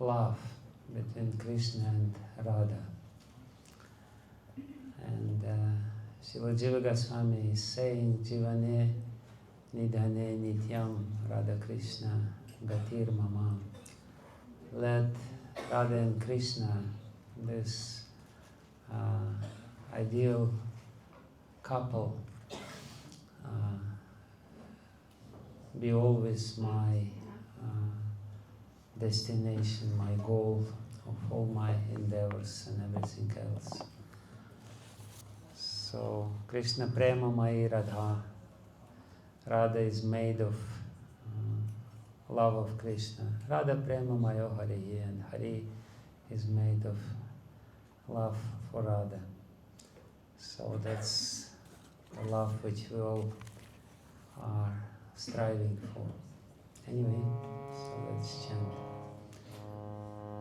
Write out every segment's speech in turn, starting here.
love between Krishna and Radha. And Srila Jiva Goswami is saying, Jivane nidhane nityam Radha Krishna gatir mama. Let Radha and Krishna, this ideal couple, be always my destination, my goal of all my endeavors and everything else. So, Krishna Prema Mai Radha. Radha is made of love of Krishna. Radha Prema Mayo Hari, and Hari is made of love for Radha. So that's the love which we all are striving for. Anyway, so let's chant.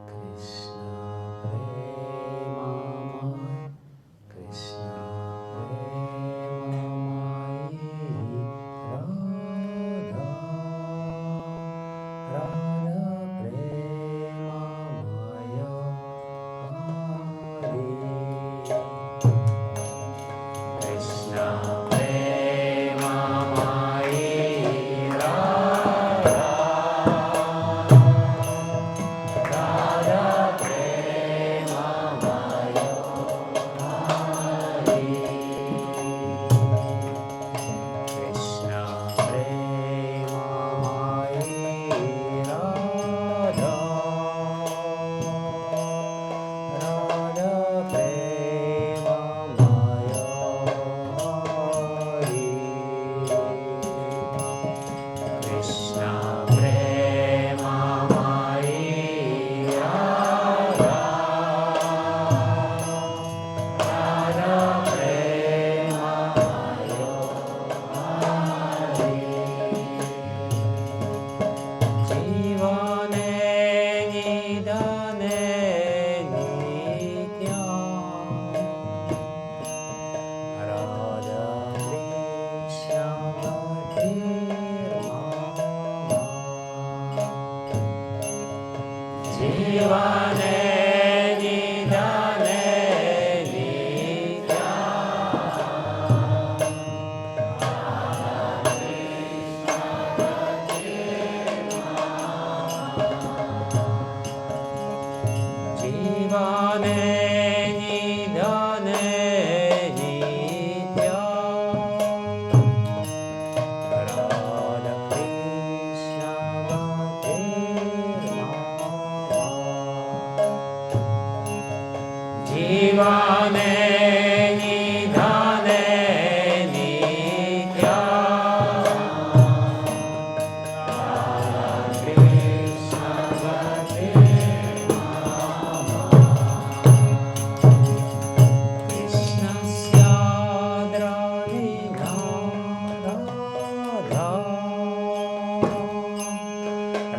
Krishna Prema Mai, Krishna Prema Mai Radha, Radha Prema Maya Hari. Krishna Prema Mai Radha, Radha Prema Maya Hari. Krishna Prema Mai Radha, Radha Prema Maya Hari. Krishna Prema Mai Radha, Radha Prema Maya Hari. Jivane nidhane nityam Radha Krishna gatir mama. Jivane nidhane nityam Jivane nidhane nityam Radha Krishna gatir mama. Jivane nidhane nityam Radha Krishna gatir mama. Krishnasya dravinam Radha,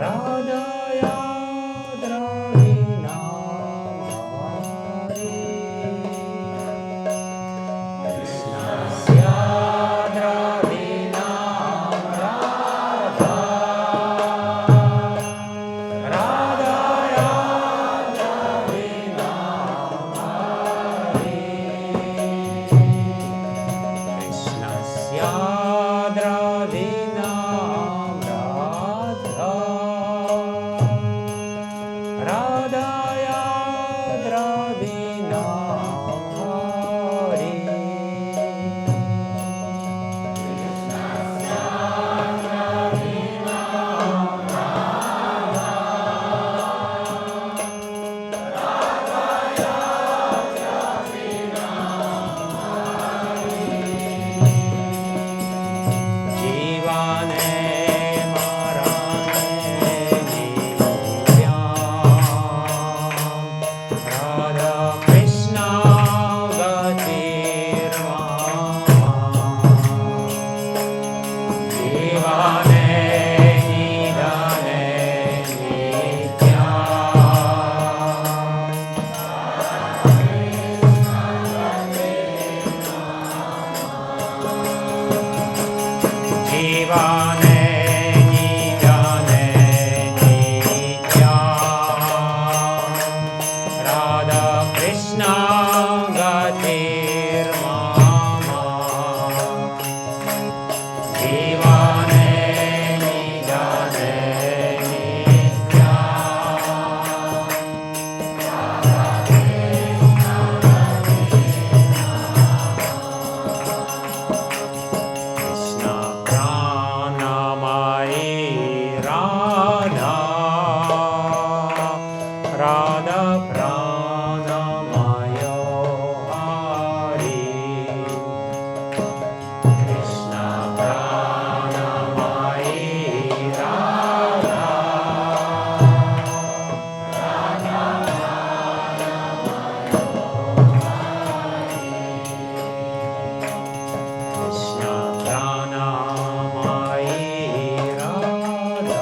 Radhaya dravinam Hari. Krishnasya dravinam Radha, Radhaya dravinam Hari. Krishnasya dravinam Radha, Radha, Radha Pranamayo Hari, Krishna Pranamayi Radha, Radha Pranamayo Hari, Krishna Pranamayi Radha,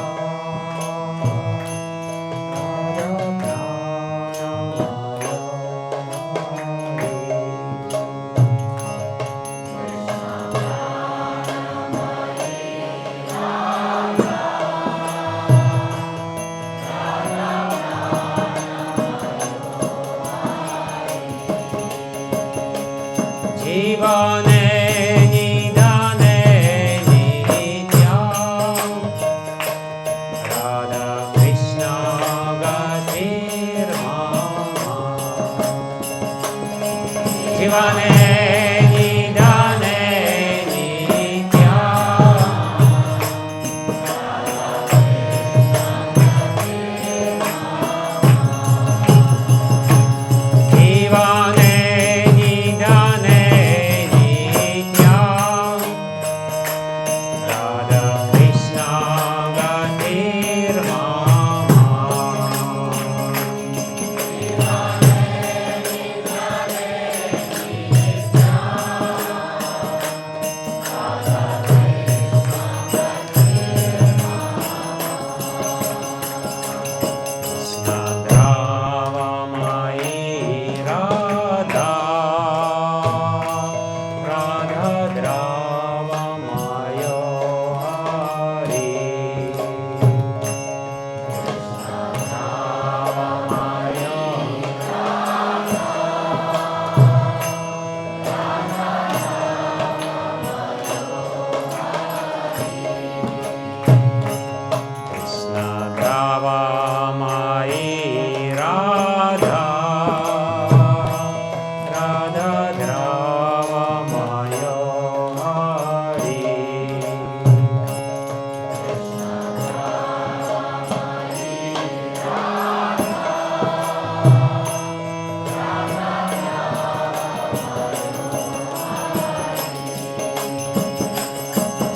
Jivane nidane nityam, Radha Krishna gatir mama. Jivane nidane nityam, Jivane nidane nityam, Radha Krishna gatir mama. Krishna Dravamayi Radha, Radha Dravamayo Hari, Krishna Dravamayo Krishna Dravamayi Radha, Radha Dravamayo Hari, Krishna Dravamayi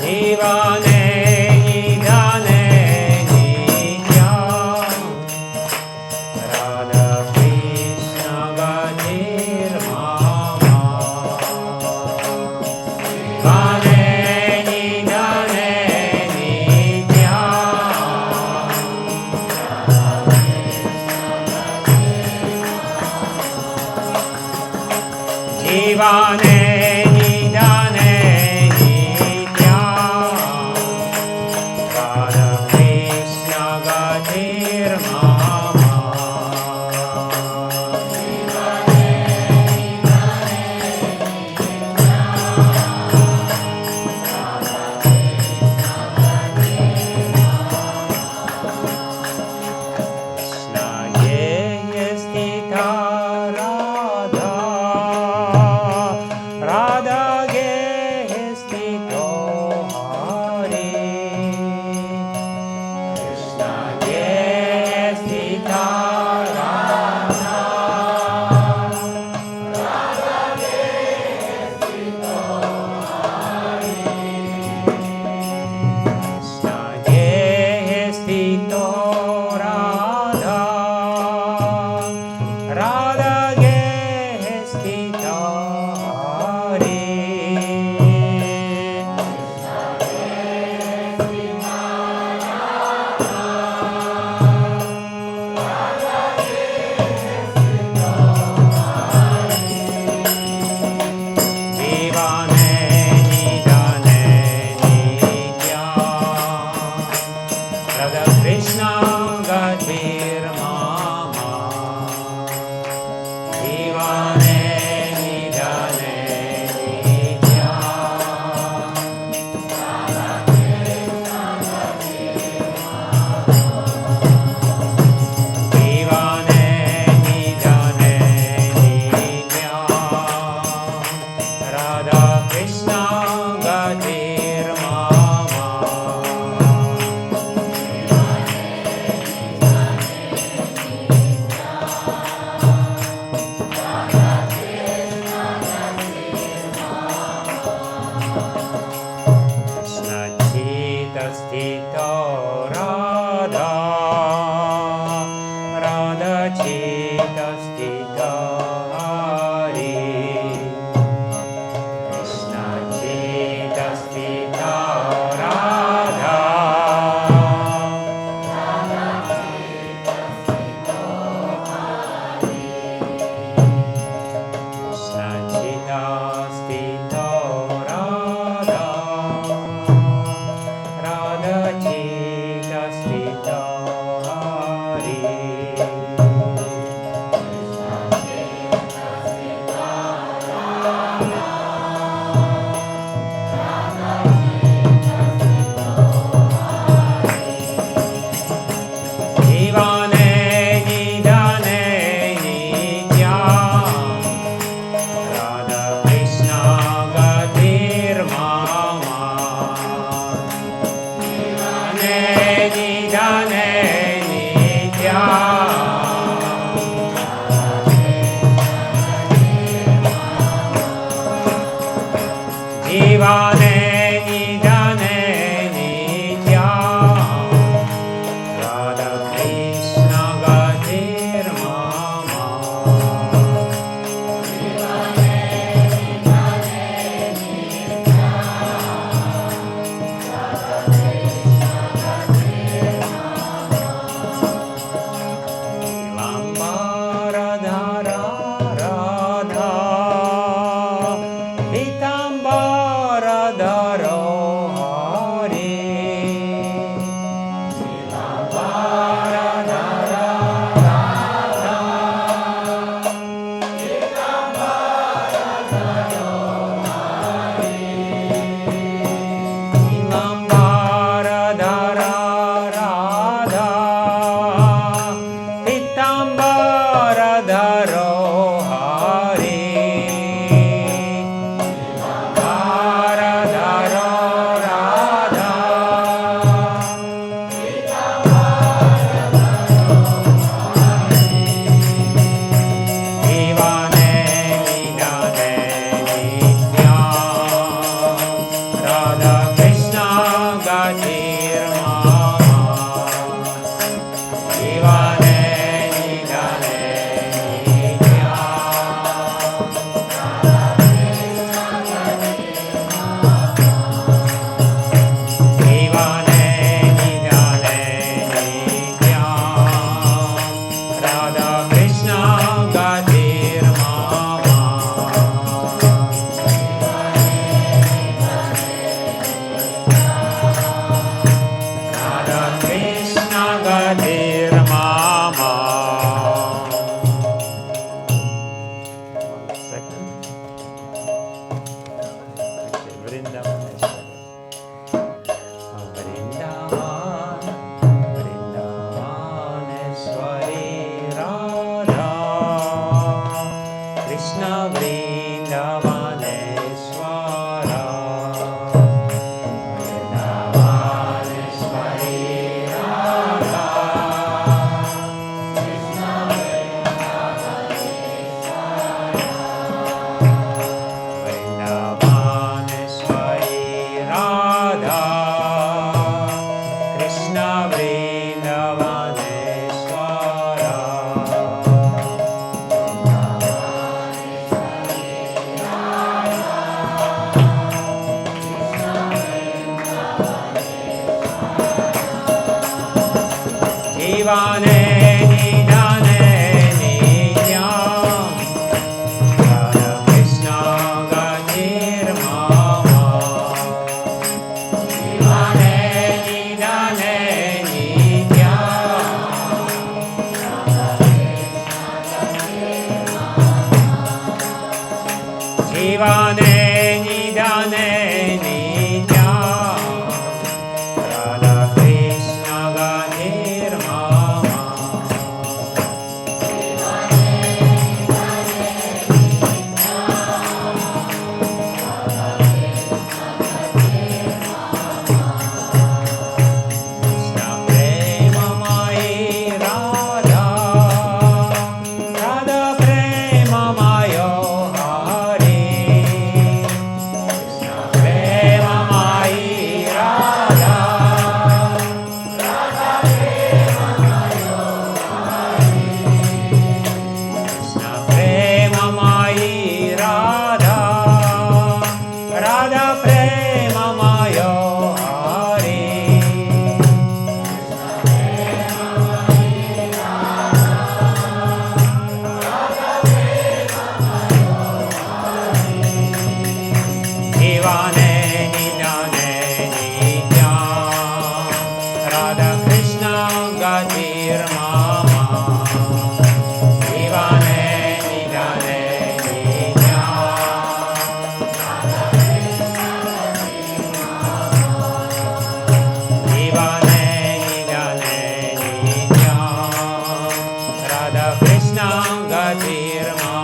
Jivane nidane nityam, Radha Krishna gatir mama. Jivane nidane nityam, Jivane nidane nityam, Radha Krishna gatir mama. Krishna ye stita Radha, Radha ge stito Hari, Krishna ge stita Radha, Radha ge stito Hari, Krishna ge stito Radha, Radha ge stito Hari, Jivane nidane nityam, Radha Krishna gatir mama. Jivane nidane nityam, Radha Krishna gatir mama. Jivane nidane nityam, Radha Krishna gatir mama. Krishna Gatir Mama Divane Nidane Nidya Divane Nidane Nidya Radha Krishna Gatir Mama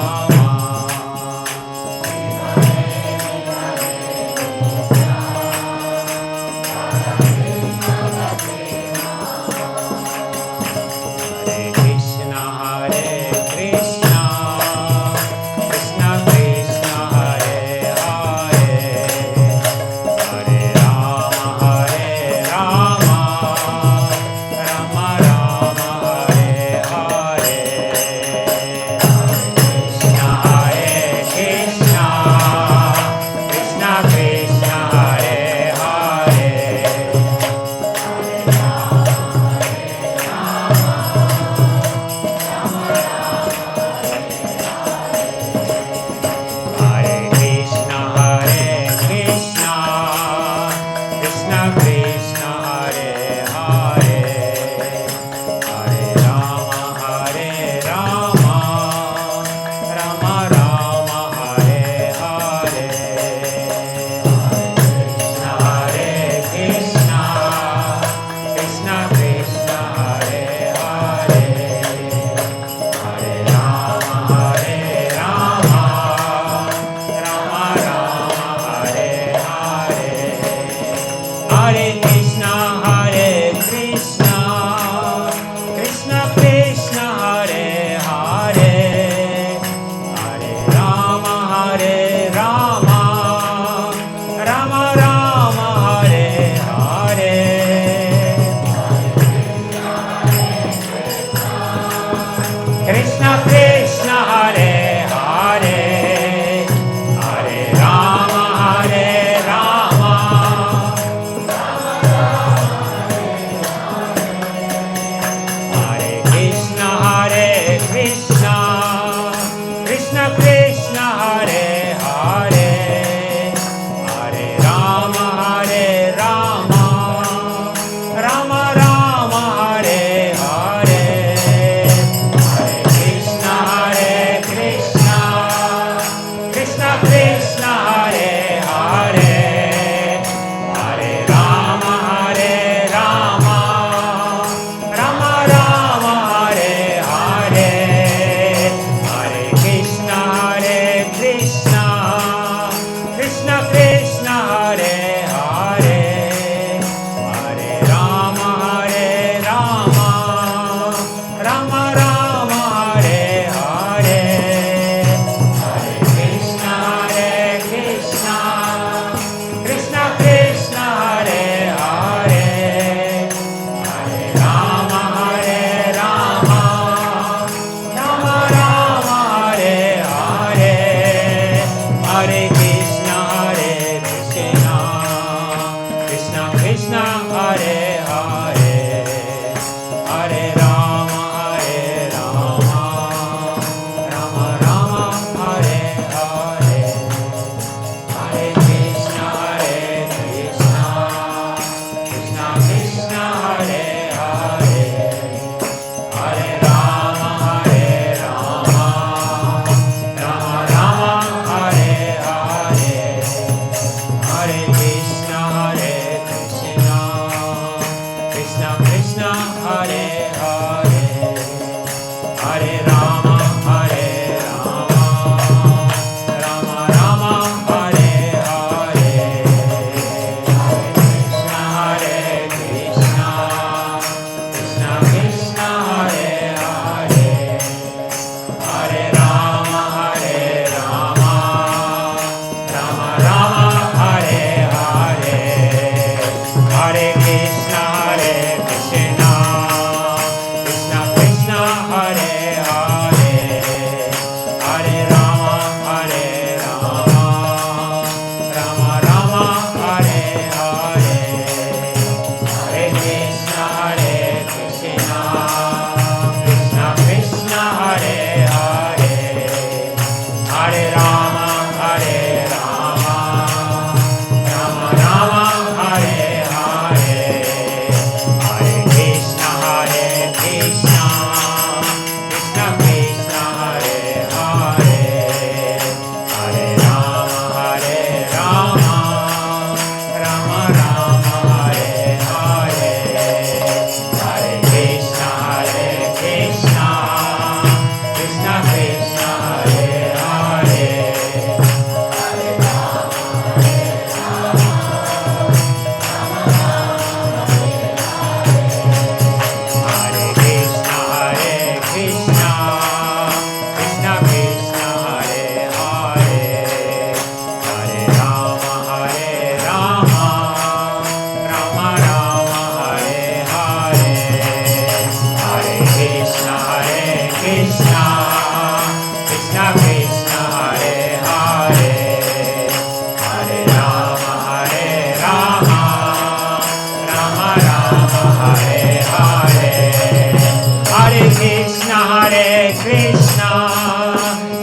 Krishna,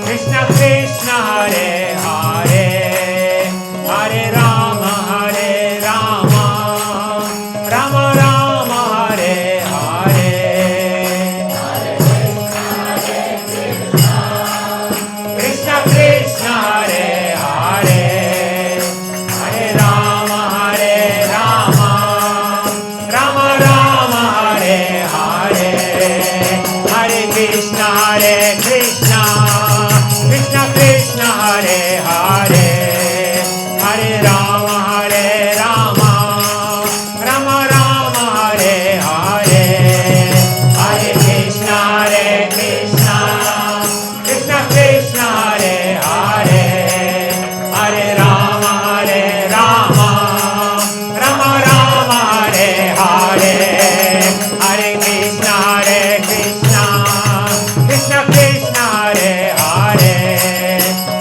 Krishna Krishna Hare Hare, Hare Rama Hare Rama, Rama Rama Hare Hare, Hare Krishna Krishna Hare Hare, Hare Rama Hare Rama, Rama Rama Hare Hare, Hare Krishna Krishna, Krishna Krishna Hare Hare, Hare Rama Hare Rama, Rama Rama Hare Hare, Hare Krishna Krishna, Krishna Krishna Hare Hare, Hare Rama Hare Rama, Rama Rama Hare Hare, Hare Krishna Krishna, Krishna Krishna Hare Hare,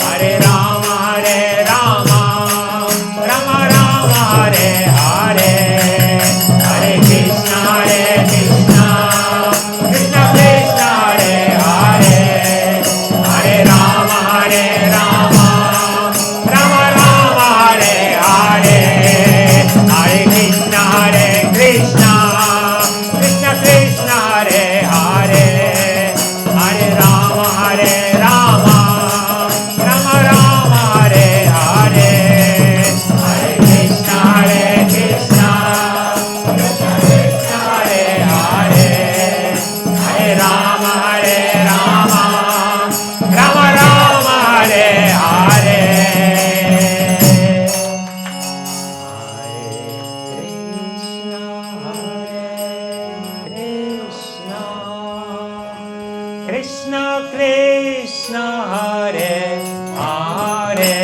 Hare Rama Hare Rama, Rama Rama Hare Hare, Hare Krishna Krishna, Krishna Krishna Hare Hare, Hare Rama Hare Rama, Rama Rama Hare Hare, Hare Krishna Krishna, Krishna Krishna Hare Hare, Hare Rama Hare Rama, Rama Rama Hare Hare, Hare Krishna Krishna, Krishna Krishna Hare Hare, Hare Rama Hare Rama, Rama Rama Hare Hare, Krishna Krishna Hare Hare,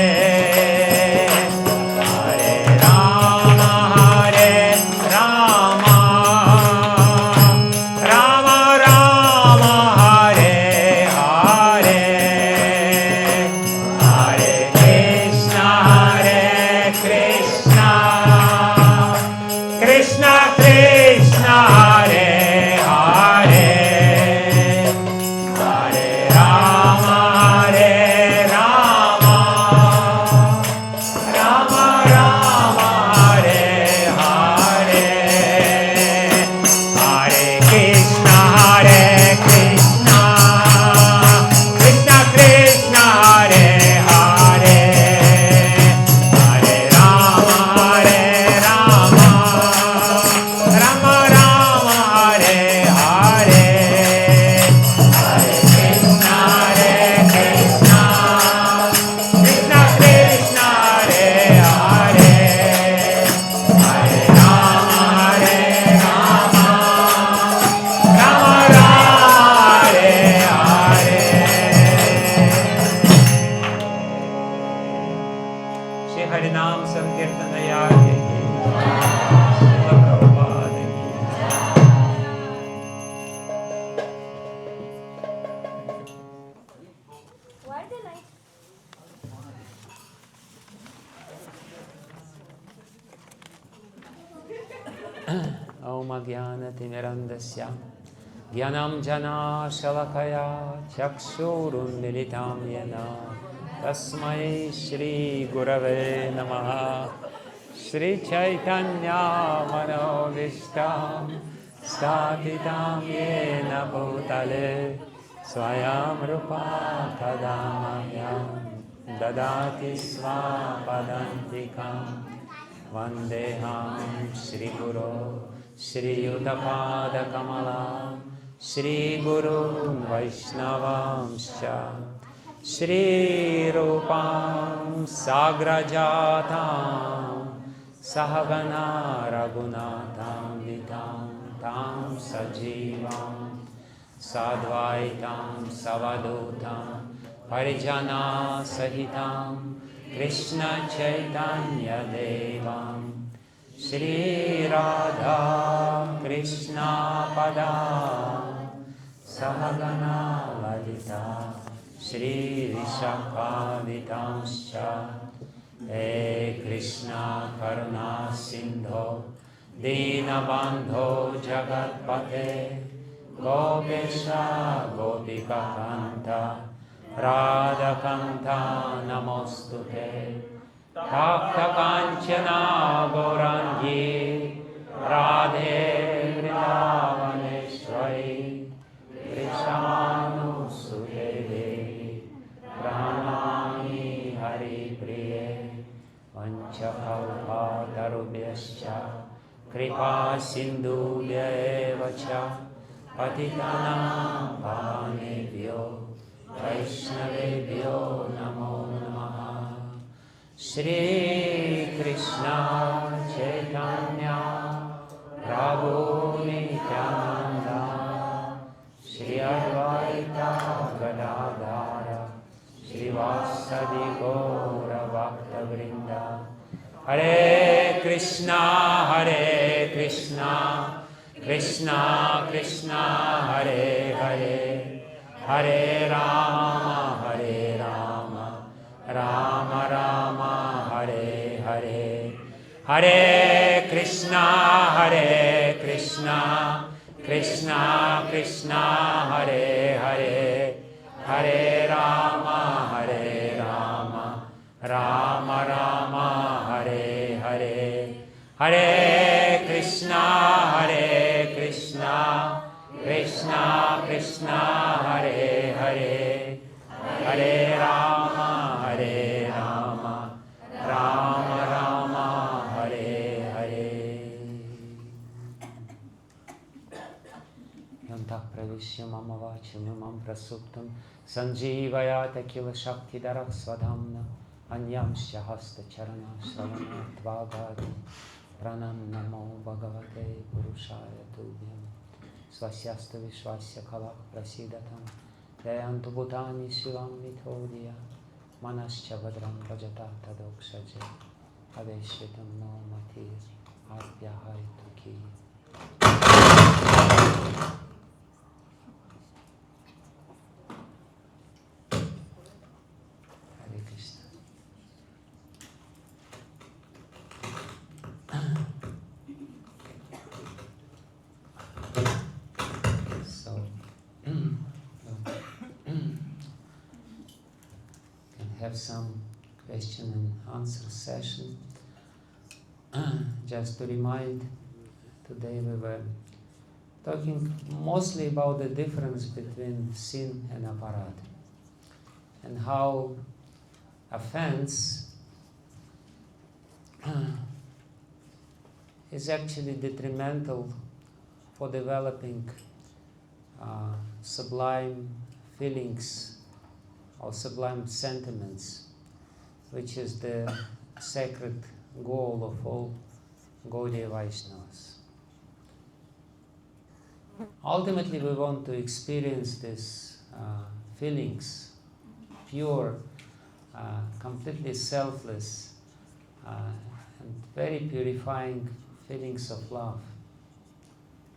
Hare Rama Hare Rama, Rama Rama Hare Hare, Hare Krishna Krishna, Krishna Krishna Hare Hare, Hare Rama Hare Rama, Rama Rama Hare Hare, Hare Krishna Krishna, Krishna Krishna Hare Hare, Hare Rama Hare Rama, Rama Rama Hare Hare, Hare Krishna Krishna, Krishna Krishna Hare Hare, Hare Rama Hare Rama, Rama Rama Hare Hare. Shri Harinam Sankirtanaya Ki Srila Prabhupada Ki. Why the light? Om Ajnanatimirandasya Jnanam Jana Shalakaya Chakshurunmilitam Yena Tasmai Shri Gurave Namaha Shri Chaitanya Manobishtam Statitam Yena Bhutale Swayam Rupa Kadamayam Dadati Svapadantikam Vandeham Shri Guru Shri Yudapada Kamala Shri Guru Vaishnavamscha Shri Rupam Sagrajatam Sahagana Raghunatham Vidam Tam Sajivam Sadvaitam Savadutam Parijana Sahitam Krishna Chaitanya Devam Shri Radha Krishna Pada Sahagana Lalita Shri Vishakaditamscha He Krishna Karuna Sindho Dinabandho Jagatpate Gopesha Gopika Kanta Radha Kanta Namostute Takta Kanchana Gaurangi Radhe Vrindavaneshwari Krishnanu Sute Pranami Hari Priye Vanchakalpa Tarubhyascha Kripa Sindhubhya Evacha Patitanam Pavanebhyo Vaishnavebhyo Namo Namaha Shri Krishna Chaitanya Prabhu Nityananda Shri Advaita Gadadhara Srivasadi Gaura Bhakta Vrinda Hare Krishna Krishna Krishna Hare Hare Hare Rama Rama Rama Hare Hare Hare Krishna Krishna Krishna Hare Hare Hare Rama Rama Rama Hare Hare Hare Krishna Krishna Krishna Hare Hare Hare Rama Rama Rama Hare Hare Yantah pravishya mama vacham imam prasuptam sanjeevayata kila shaktidarah svadhamna anyamsya hasta charana shravana tvagati pranam namo bhagavate purushaya tubhyam svasyasta vishvasya kala prasidatam jayantu bhutani shivam mithodya manascha vadram bhajata tadokshaja aveshvitam no matir arpyahai tuki. Hare Krishna. So, can have some question and answer session. Just to remind, today we were talking mostly about the difference between sin and aparad, and how offense is actually detrimental for developing sublime feelings or sublime sentiments, which is the sacred goal of all Gaudiya Vaishnavas. Ultimately, we want to experience these feelings, pure, completely selfless, and very purifying feelings of love.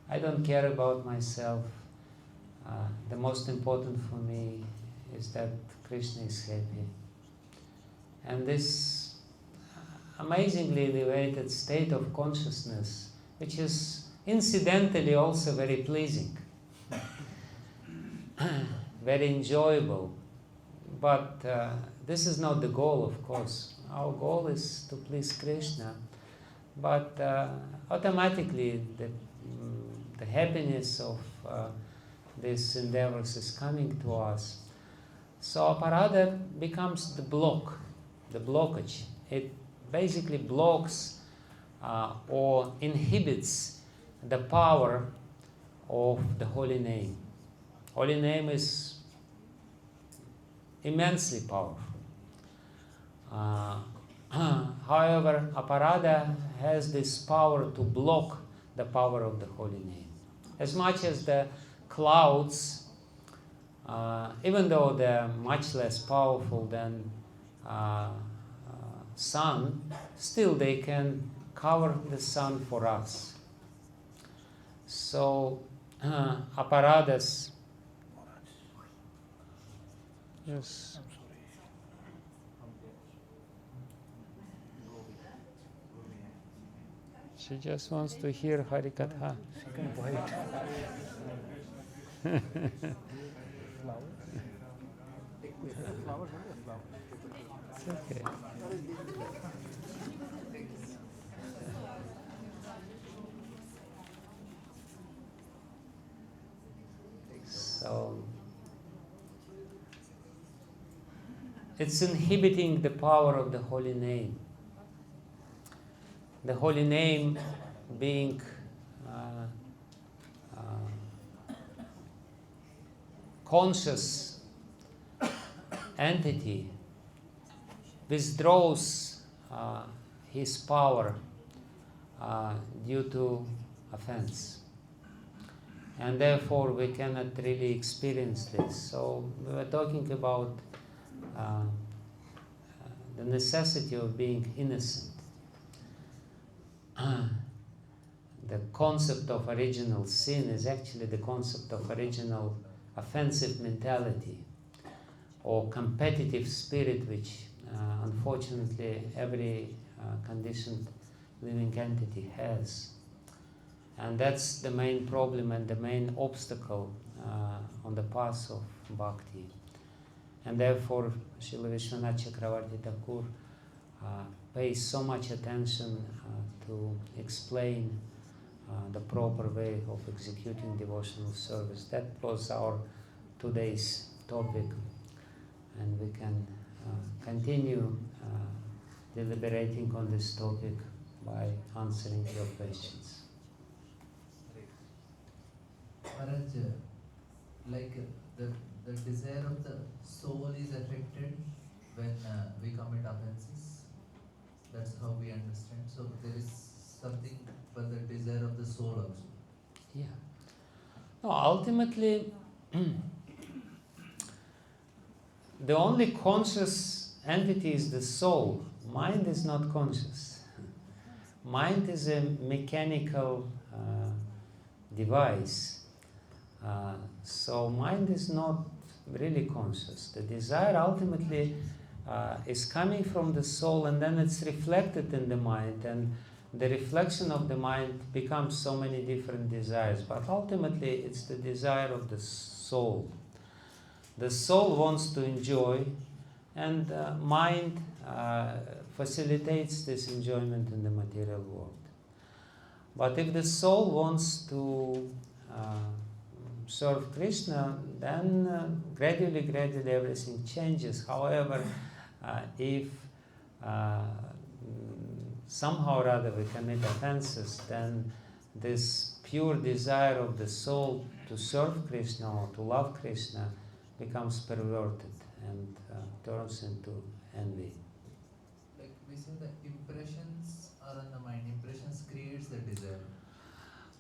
I don't care about myself. The most important for me is that Krishna is happy. And this amazingly elevated state of consciousness, which is incidentally also very pleasing, very enjoyable. But this is not the goal, of course. Our goal is to please Krishna. But automatically the happiness of these endeavors is coming to us. So aparada becomes the blockage. It basically blocks or inhibits the power of the holy name. Holy name is immensely powerful. However, aparada has this power to block the power of the holy name. As much as the clouds, even though they're much less powerful than sun, still they can cover the sun for us. So aparadas. Yes. She just wants to hear Harikatha. It's okay. So it's inhibiting the power of the holy name. The holy name being conscious entity withdraws his power due to offense. And therefore we cannot really experience this. So we were talking about the necessity of being innocent. The concept of original sin is actually the concept of original offensive mentality or competitive spirit, which unfortunately every conditioned living entity has. And that's the main problem and the main obstacle on the path of bhakti. And therefore Srila Vishwanath Chakravarti Thakur pays so much attention to explain the proper way of executing devotional service. That was our today's topic, and we can continue deliberating on this topic by answering your questions. Maharaj, like the desire of the soul is affected when we commit offenses. That's how we understand. So there is something for the desire of the soul also. Yeah. No, ultimately, the only conscious entity is the soul. Mind is not conscious. Mind is a mechanical device. So mind is not really conscious. The desire ultimately is coming from the soul, and then it's reflected in the mind, and the reflection of the mind becomes so many different desires. But ultimately it's the desire of the soul. The soul wants to enjoy, and mind facilitates this enjoyment in the material world. But if the soul wants to serve Krishna, then gradually everything changes. However, if somehow or other we commit offenses, then this pure desire of the soul to serve Krishna or to love Krishna becomes perverted and turns into envy. Like we say, the impressions are on the mind. Impressions creates the desire.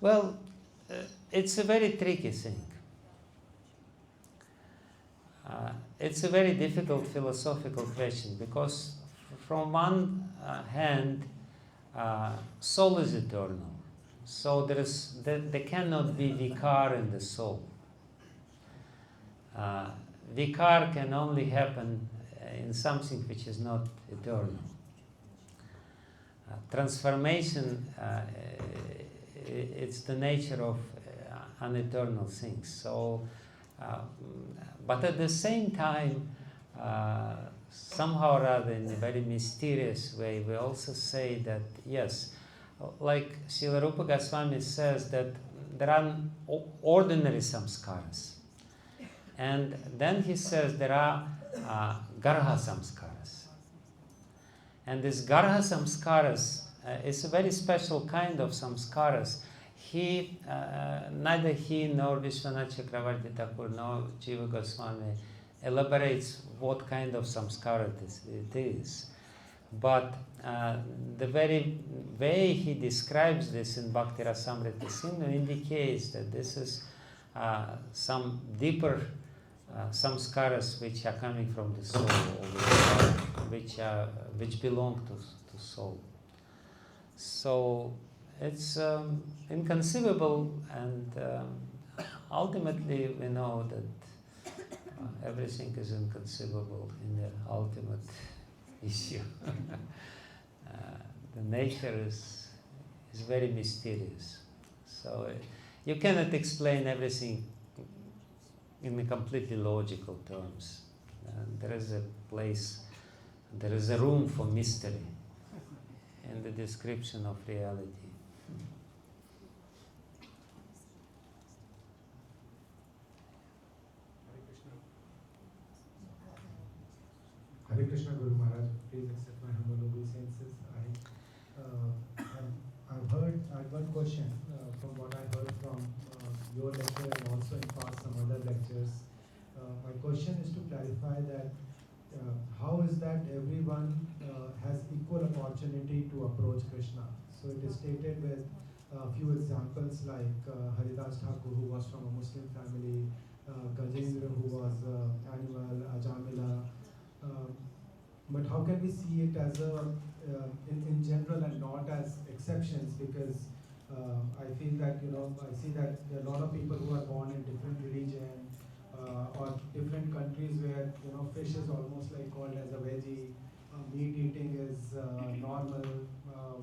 Well, it's a very tricky thing. It's a very difficult philosophical question, because from one hand, soul is eternal. So there cannot be vikar in the soul. Vikar can only happen in something which is not eternal. Transformation, it's the nature of uneternal things. So, but at the same time, somehow or other, in a very mysterious way, we also say that, yes, like Srila Rupa Goswami says, that there are ordinary samskaras. And then he says there are garha samskaras. And this garha samskaras is a very special kind of samskaras. Neither he nor Vishwanath Chakravarti Thakur nor Jiva Goswami elaborates what kind of samskara it is. But the very way he describes this in Bhakti Rasamrita Sindhu indicates that this is some deeper samskaras which are coming from the soul, which belong to soul. So it's inconceivable, and ultimately we know that everything is inconceivable in the ultimate issue. The nature is very mysterious. So you cannot explain everything in a completely logical terms. There is a place, there is a room for mystery in the description of reality. Hare Krishna Guru Maharaj, please accept my humble obeisances. I've one question from what I heard from your lecture and also in past some other lectures. My question is to clarify that how is that everyone has equal opportunity to approach Krishna? So it is stated with a few examples like Haridas Thakur, who was from a Muslim family, Gajendra, who was animal, Ajamila. But how can we see it as in general and not as exceptions? Because I feel that, I see that there are a lot of people who are born in different religion or different countries where, fish is almost like called as a veggie, meat eating is normal,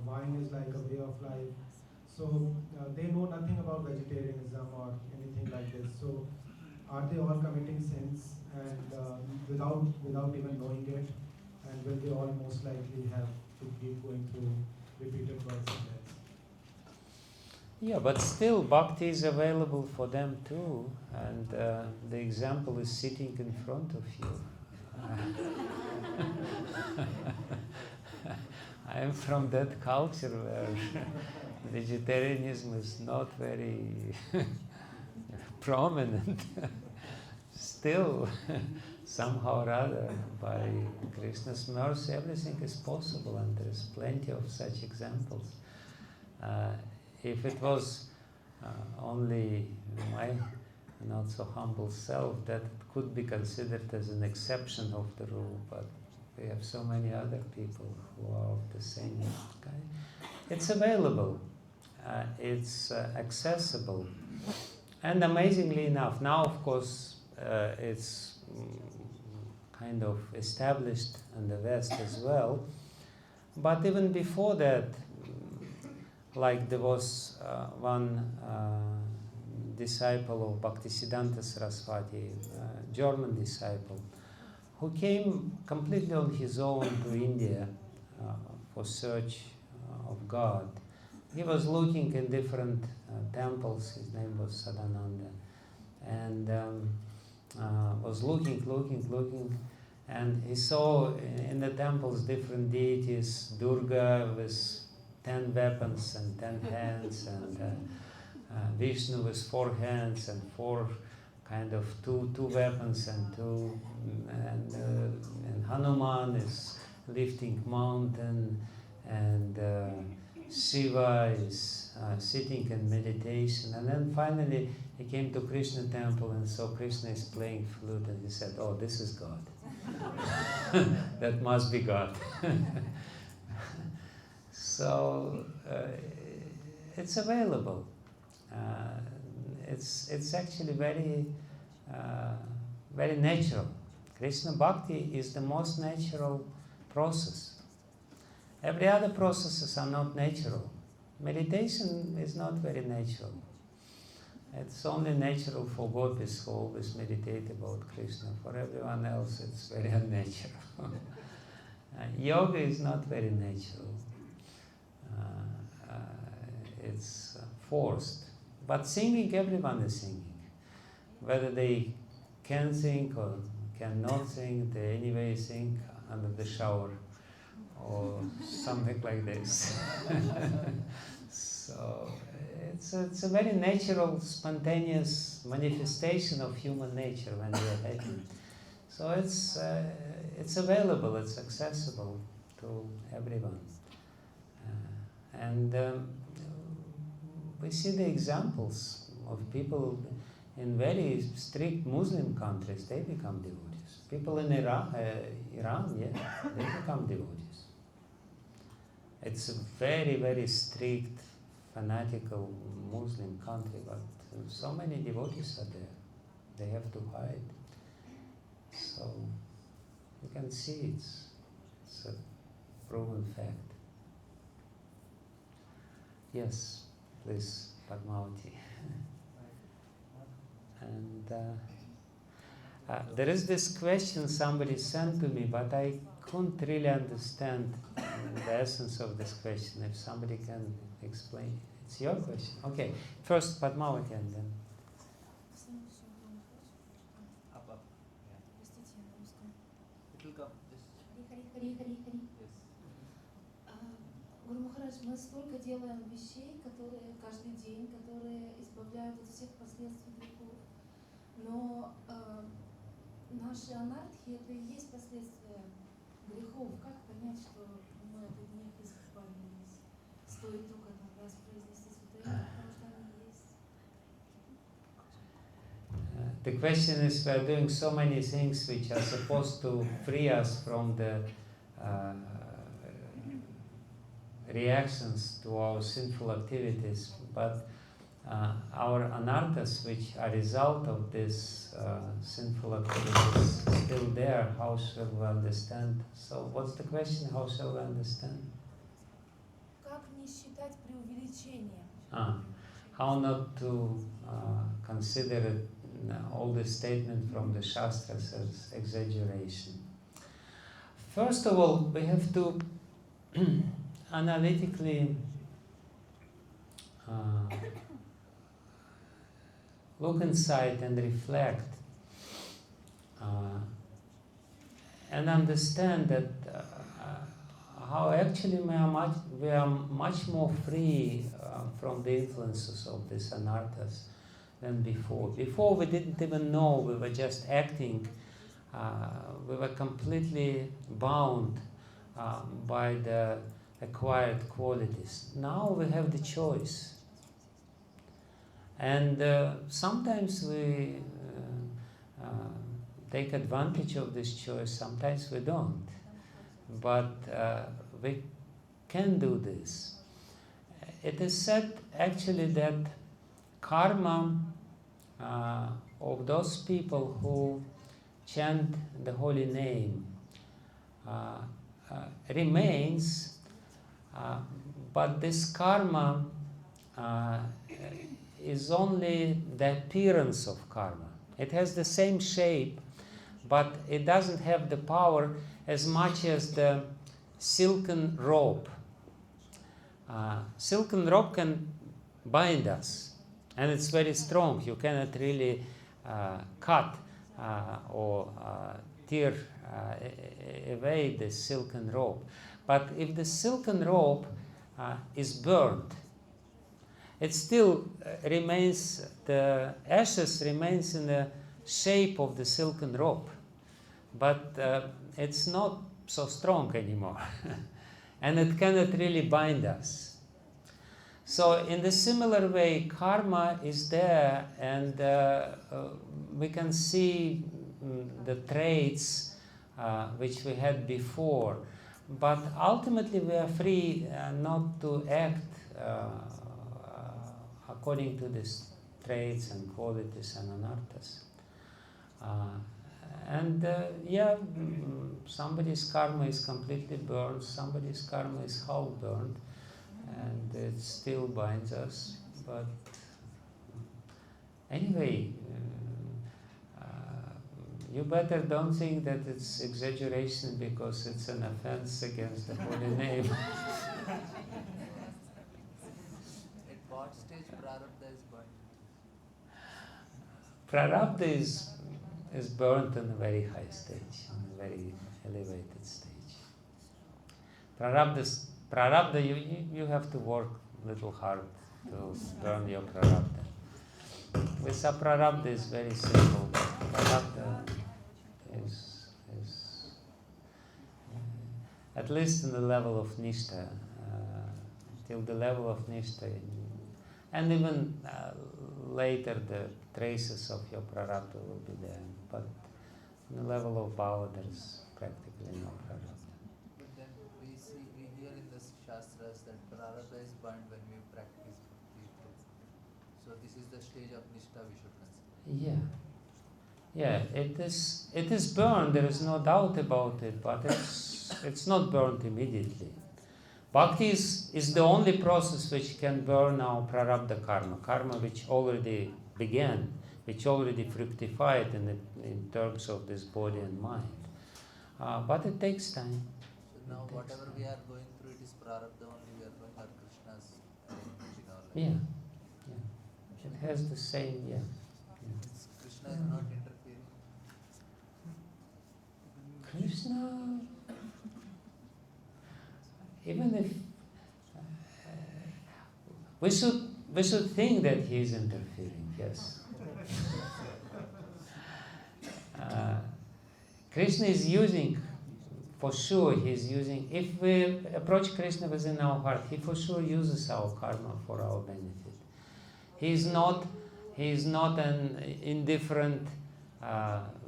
wine is like a way of life. So they know nothing about vegetarianism or anything like this. So are they all committing sins and without even knowing it? And will they all most likely have to keep going through repeated births and deaths? Yeah, but still bhakti is available for them too, and the example is sitting in front of you. I am from that culture where vegetarianism is not very prominent. Still, somehow or other, by Krishna's mercy, everything is possible, and there is plenty of such examples. If it was only my not so humble self, that could be considered as an exception of the rule, but we have so many other people who are of the same kind. It's available, it's accessible, and amazingly enough, now of course it's kind of established in the West as well, but even before that, like there was one disciple of Bhaktisiddhanta Saraswati, German disciple, who came completely on his own to India for search of God. He was looking in different temples. His name was Sadananda, and was looking, and he saw in the temples different deities, Durga with 10 weapons and 10 hands, and Vishnu with 4 hands and 4 kind of two weapons and and Hanuman is lifting mountain, and Shiva is sitting in meditation, and then finally he came to Krishna temple and saw Krishna is playing flute, and he said, "Oh, this is God." That must be God. So it's available. It's actually very very natural. Krishna Bhakti is the most natural process. Every other processes are not natural. Meditation is not very natural. It's only natural for gopis who always meditate about Krishna. For everyone else, it's very unnatural. Yoga is not very natural. It's forced. But singing, everyone is singing. Whether they can sing or cannot sing, they anyway sing under the shower or something like this. So it's a very natural, spontaneous manifestation of human nature when we are happy. So it's available, it's accessible to everyone. And we see the examples of people in very strict Muslim countries, they become devotees. People in Iran, they become devotees. It's a very, very strict, fanatical Muslim country, but so many devotees are there. They have to hide. So you can see it's a proven fact. Yes, please, Padmavati. And There is this question somebody sent to me, but I couldn't really understand the essence of this question. If somebody can explain. It's your question. Okay. First Padmavati and then. It will come. Yes. Гуру Махарадж, мы столько делаем вещей, которые каждый день, которые избавляют от всех последствий грехов. Но наши анархи это и есть последствия грехов. Как понять, что мы от них избавились? Стоит только там раз произнести святое имя, потому что они есть. The question is, we are doing so many things which are supposed to free us from the reactions to our sinful activities, but our anarthas, which are result of this sinful activities, still there. How shall we understand? So, what's the question? How shall we understand? Как не считать преувеличением? How not to consider it, all the statement from the Shastras as exaggeration. First of all, we have to analytically look inside and reflect and understand that how actually we are much more free from the influences of these anarthas than before. Before we didn't even know, we were just acting, we were completely bound by the acquired qualities. Now we have the choice. And sometimes we take advantage of this choice, sometimes we don't. But we can do this. It is said actually that karma of those people who chant the holy name remains, but this karma is only the appearance of karma. It has the same shape, but it doesn't have the power as much as the silken rope. Silken rope can bind us, and it's very strong. You cannot really cut or tear away the silken rope. But if the silken rope is burned, it still remains, the ashes remains in the shape of the silken rope, but it's not so strong anymore, and it cannot really bind us. So in the similar way, karma is there, and we can see the traits which we had before, but ultimately we are free not to act according to these traits and qualities and anarthas. Somebody's karma is completely burned, somebody's karma is half burned, and it still binds us. But anyway, you better don't think that it's exaggeration because it's an offense against the holy name. At what stage prarabdha is burnt? Prarabdha is burnt on a very high stage, on a very elevated stage. Prarabdha, you have to work a little hard to burn your prarabdha. With prarabdha is very simple. Prarabdha is at least in the level of nishta, till the level of nishta, and even later the traces of your prarabdha will be there. But on the level of bhava, there is practically no prarabdha. But then we hear in the Shastras that prarabdha is burned when we practice bhakti. So this is the stage of nishta we should consider. Yeah, it is burned, there is no doubt about it, but it's not burnt immediately. Bhakti is the only process which can burn our prarabdha karma which already began, which already fructified in terms of this body and mind. But it takes time. So now It takes whatever time. we are going through, it is prarabdha only we are going, or Krishna's arrangement in our life. Yeah, yeah. It has the same, yeah. Krishna is not interfering. Krishna, even if we should think that he is interfering, yes. Krishna is using, for sure he's using, if we approach Krishna within our heart, he for sure uses our karma for our benefit. He is not an indifferent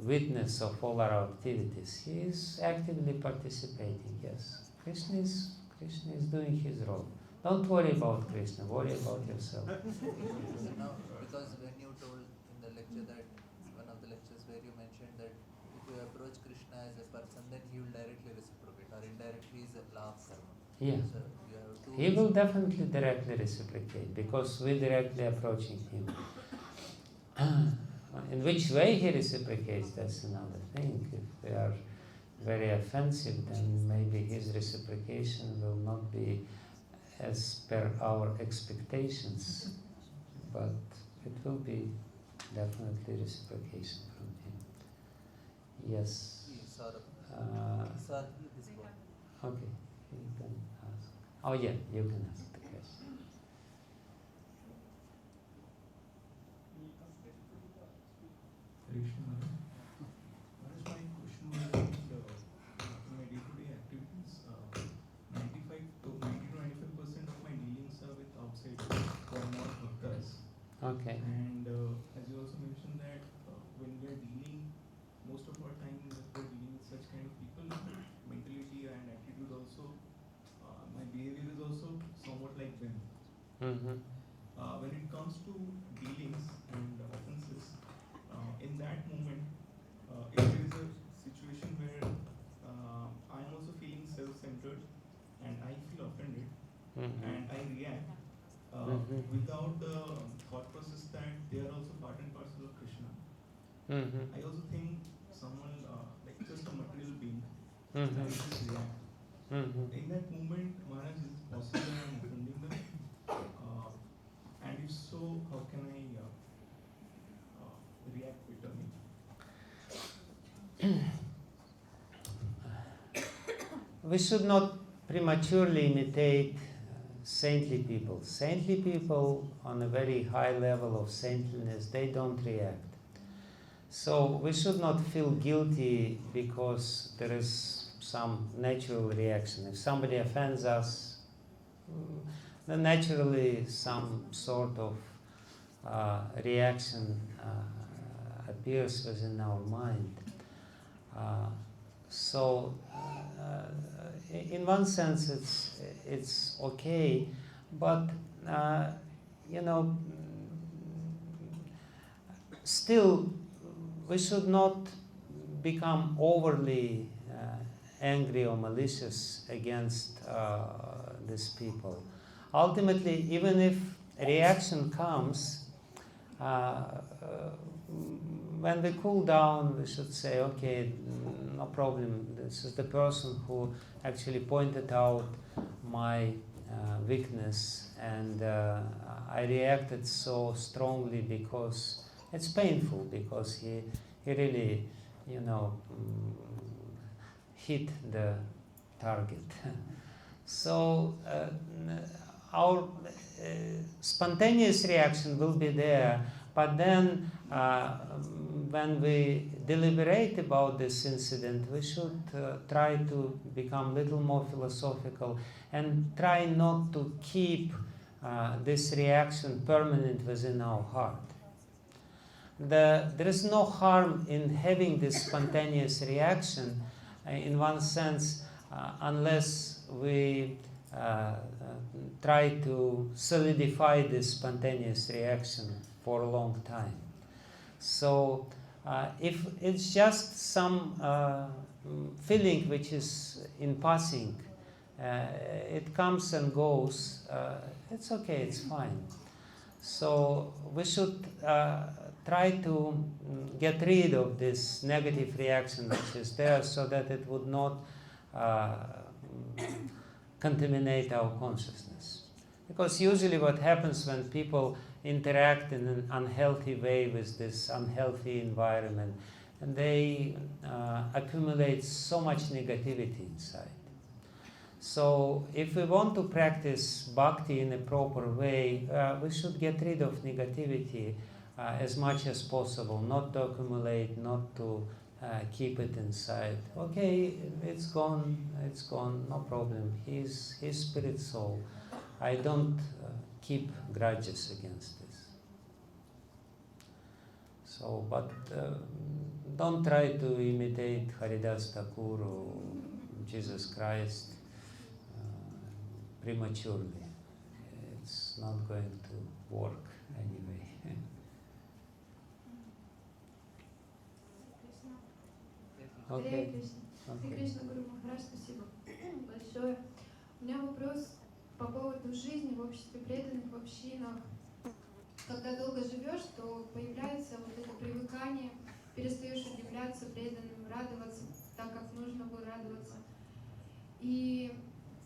witness of all our activities. He is actively participating, yes. Krishna is doing his role. Don't worry about Krishna, worry about yourself. So now, because when you told in the lecture that, one of the lectures where you mentioned that if you approach Krishna as a person, then he will directly reciprocate, or indirectly is a law of karma. Yeah. So you have two. He will definitely directly reciprocate because we're directly approaching him. In which way he reciprocates, that's another thing. If we are very offensive, then maybe his reciprocation will not be as per our expectations, but it will be definitely reciprocation from him. Yes. Sir, this one. Okay, you can ask. Oh yeah, you can ask the question. Krishna, what is my question was in my day-to-day activities, 95 to 95% of my dealings are with outsiders who are not bhaktas. Okay. And as you also mentioned that when we are dealing, most of our time when we are dealing with such kind of people, mentality and attitude also, my behavior is also somewhat like them. Mm-hmm. When it comes to dealings and offenses, in that moment, if there is a situation where I am also feeling self-centered and I feel offended Mm-hmm. and I react Mhm. without the thought process that they are also part and parcel of Krishna. Mm-hmm. I also think someone like just a material being Mm-hmm. and I just react. Mm-hmm. In that moment, Maharaj, is it possible that I am offending them? And if so, how can I react bitterly? We should not prematurely imitate saintly people. Saintly people on a very high level of saintliness, they don't react. So we should not feel guilty because there is some natural reaction. If somebody offends us, then naturally some sort of reaction appears within our mind. So, in one sense, it's okay, but still, we should not become overly angry or malicious against these people. Ultimately, even if a reaction comes, when we cool down, we should say, okay, no problem. This is the person who actually pointed out my weakness, and I reacted so strongly because it's painful, because he really, hit the target. So our spontaneous reaction will be there, but then when we deliberate about this incident, we should try to become a little more philosophical and try not to keep this reaction permanent within our heart. There is no harm in having this spontaneous reaction, in one sense, unless we try to solidify this spontaneous reaction for a long time. So if it's just some feeling which is in passing, it comes and goes, it's okay, it's fine. So we should try to get rid of this negative reaction which is there, so that it would not contaminate our consciousness. Because usually what happens when people interact in an unhealthy way with this unhealthy environment, and they accumulate so much negativity inside. So if we want to practice bhakti in a proper way, we should get rid of negativity as much as possible, not to accumulate, not to keep it inside. Okay, it's gone, no problem. He's spirit soul. I don't keep grudges against this. So, but don't try to imitate Haridas Thakur or Jesus Christ prematurely. It's not going to work anyway. Харе Okay. Кришна. Харе Okay. Кришна, Гуру Махарадж, спасибо большое. У меня вопрос по поводу жизни в обществе преданных, в общинах. Когда долго живешь, то появляется вот это привыкание, перестаешь удивляться преданным, радоваться так, как нужно было радоваться. И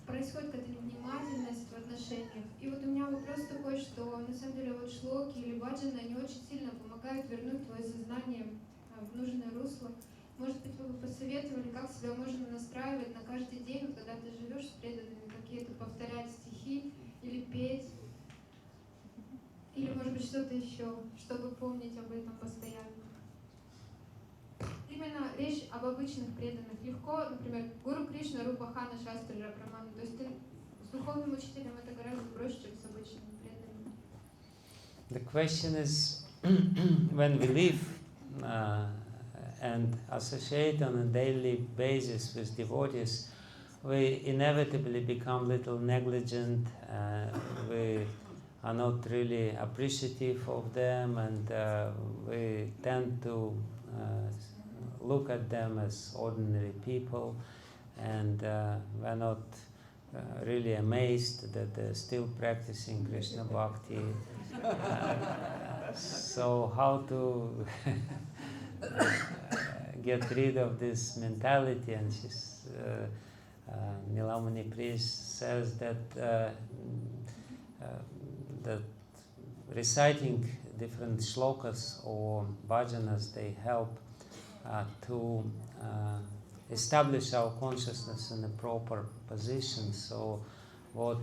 происходит какая-то невнимательность в отношениях. И вот у меня вопрос такой, что на самом деле вот шлоки или баджаны, они очень сильно помогают вернуть твое сознание в нужное русло. Может быть, вы бы посоветовали, как себя можно настраивать на каждый день, когда ты живешь с преданными, какие-то повторять стихи или петь, или, может быть, что-то еще, чтобы помнить об этом постоянно. Именно речь об обычных преданных. Легко, например, Гуру Кришна, Рупахана, Шастри, Рапрамана. То есть с духовным учителем это гораздо проще, чем с обычными преданными. The question is, when we live and associate on a daily basis with devotees, we inevitably become a little negligent, we are not really appreciative of them, and we tend to look at them as ordinary people, and we're not really amazed that they're still practicing Krishna Bhakti. So how to get rid of this mentality? And she's Nilamani Priest says that that reciting different shlokas or bhajanas, they help to establish our consciousness in a proper position. So what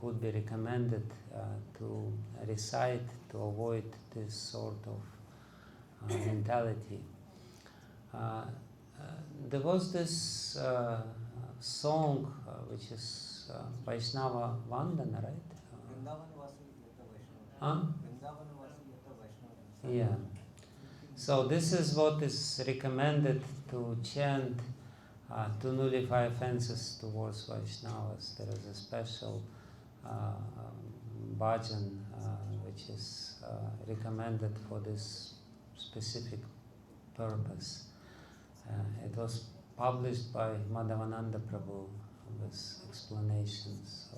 could be recommended to recite to avoid this sort of mentality? There was this song which is Vaishnava Vandana, right? Huh? Yeah. So this is what is recommended to chant to nullify offenses towards Vaishnavas. There is a special bhajan which is recommended for this specific purpose. It was published by Madhavananda Prabhu with explanations, so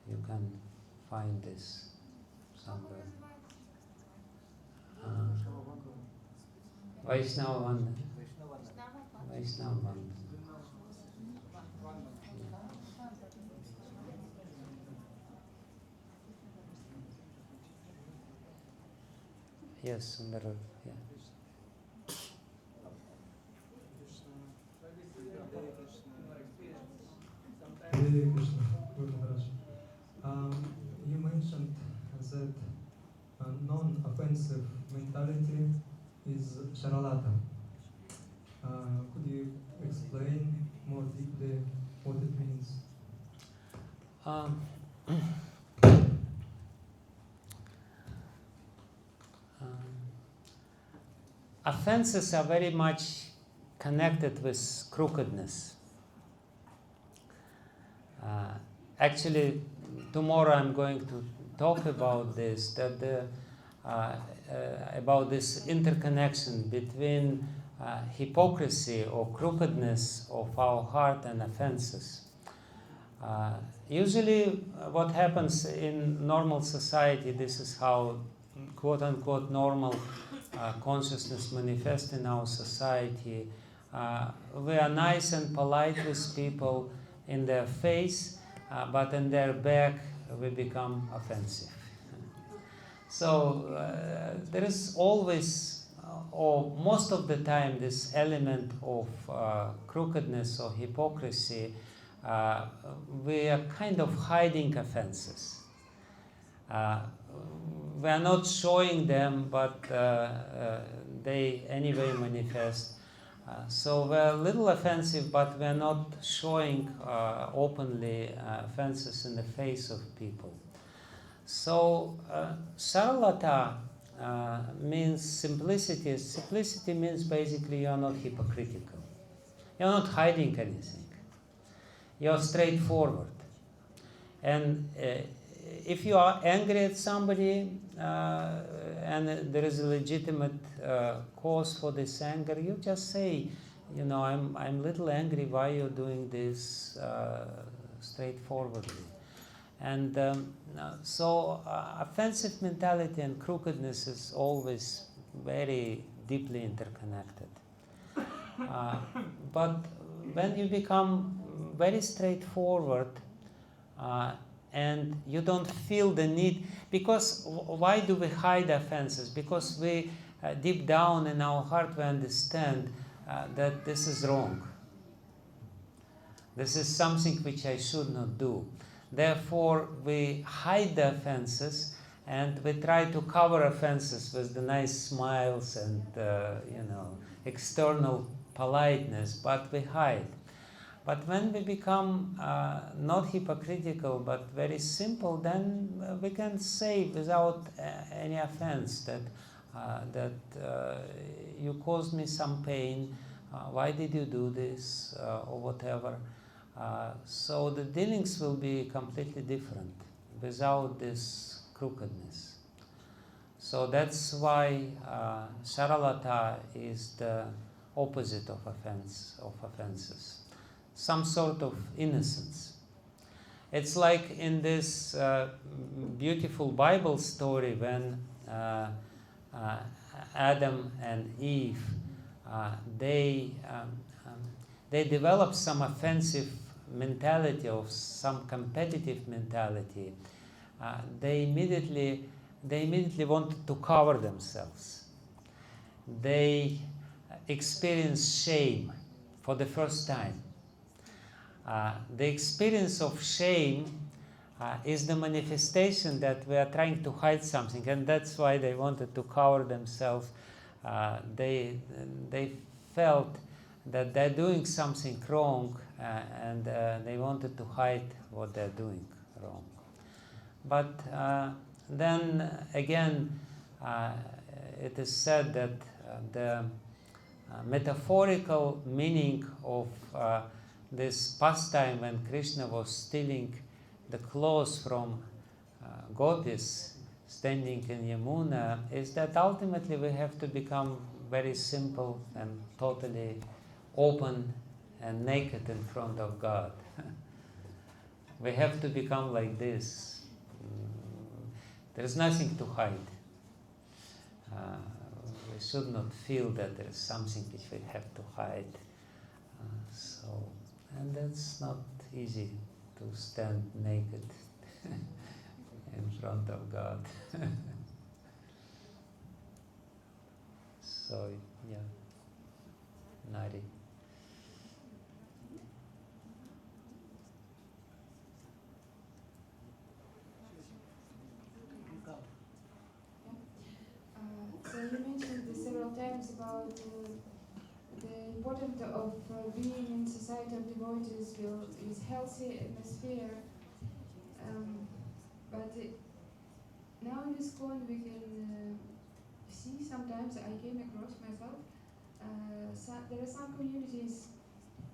you can find this somewhere. Vaishnava Vandana. Vaishnava Vandana. Yes, Sundar. Yeah. Hare Krishna, Guru Maharaj. You mentioned that non-offensive mentality is Sharalata. Could you explain more deeply what it means? Offenses are very much connected with crookedness. Actually, tomorrow I'm going to talk about this, about this interconnection between hypocrisy or crookedness of our heart and offenses. Usually what happens in normal society, this is how quote-unquote normal consciousness manifest in our society, we are nice and polite with people in their face, but in their back we become offensive. So there is always, or most of the time, this element of crookedness or hypocrisy. We are kind of hiding offenses. We are not showing them, but they anyway manifest. So we're a little offensive, but we're not showing openly offenses in the face of people. So saralata means simplicity. Simplicity means basically you're not hypocritical. You're not hiding anything. You're straightforward. And if you are angry at somebody and there is a legitimate cause for this anger, you just say, you know, I'm a little angry. Why you're doing this straightforwardly? And so offensive mentality and crookedness is always very deeply interconnected. But when you become very straightforward and you don't feel the need, because why do we hide offenses? Because we deep down in our heart we understand that this is wrong. This is something which I should not do. Therefore, we hide the offenses and we try to cover offenses with the nice smiles and external politeness, but we hide. But when we become not hypocritical but very simple, then we can say without any offense that you caused me some pain, why did you do this, or whatever. So the dealings will be completely different without this crookedness. So that's why saralata is the opposite of offenses. Some sort of innocence. It's like in this beautiful Bible story when Adam and Eve they develop some offensive mentality or some competitive mentality. They immediately wanted to cover themselves. They experience shame for the first time. The experience of shame is the manifestation that we are trying to hide something, and that's why they wanted to cover themselves. They felt that they're doing something wrong, and they wanted to hide what they're doing wrong. But then again, it is said that the metaphorical meaning of this pastime when Krishna was stealing the clothes from gopis standing in Yamuna is that ultimately we have to become very simple and totally open and naked in front of God. We have to become like this. There is nothing to hide. We should not feel that there is something which we have to hide. And that's not easy to stand naked in front of God. So, yeah, Nari. So you mentioned several times about the importance of being in society of devotees with healthy atmosphere. But now in this point we can see sometimes, I came across myself, there are some communities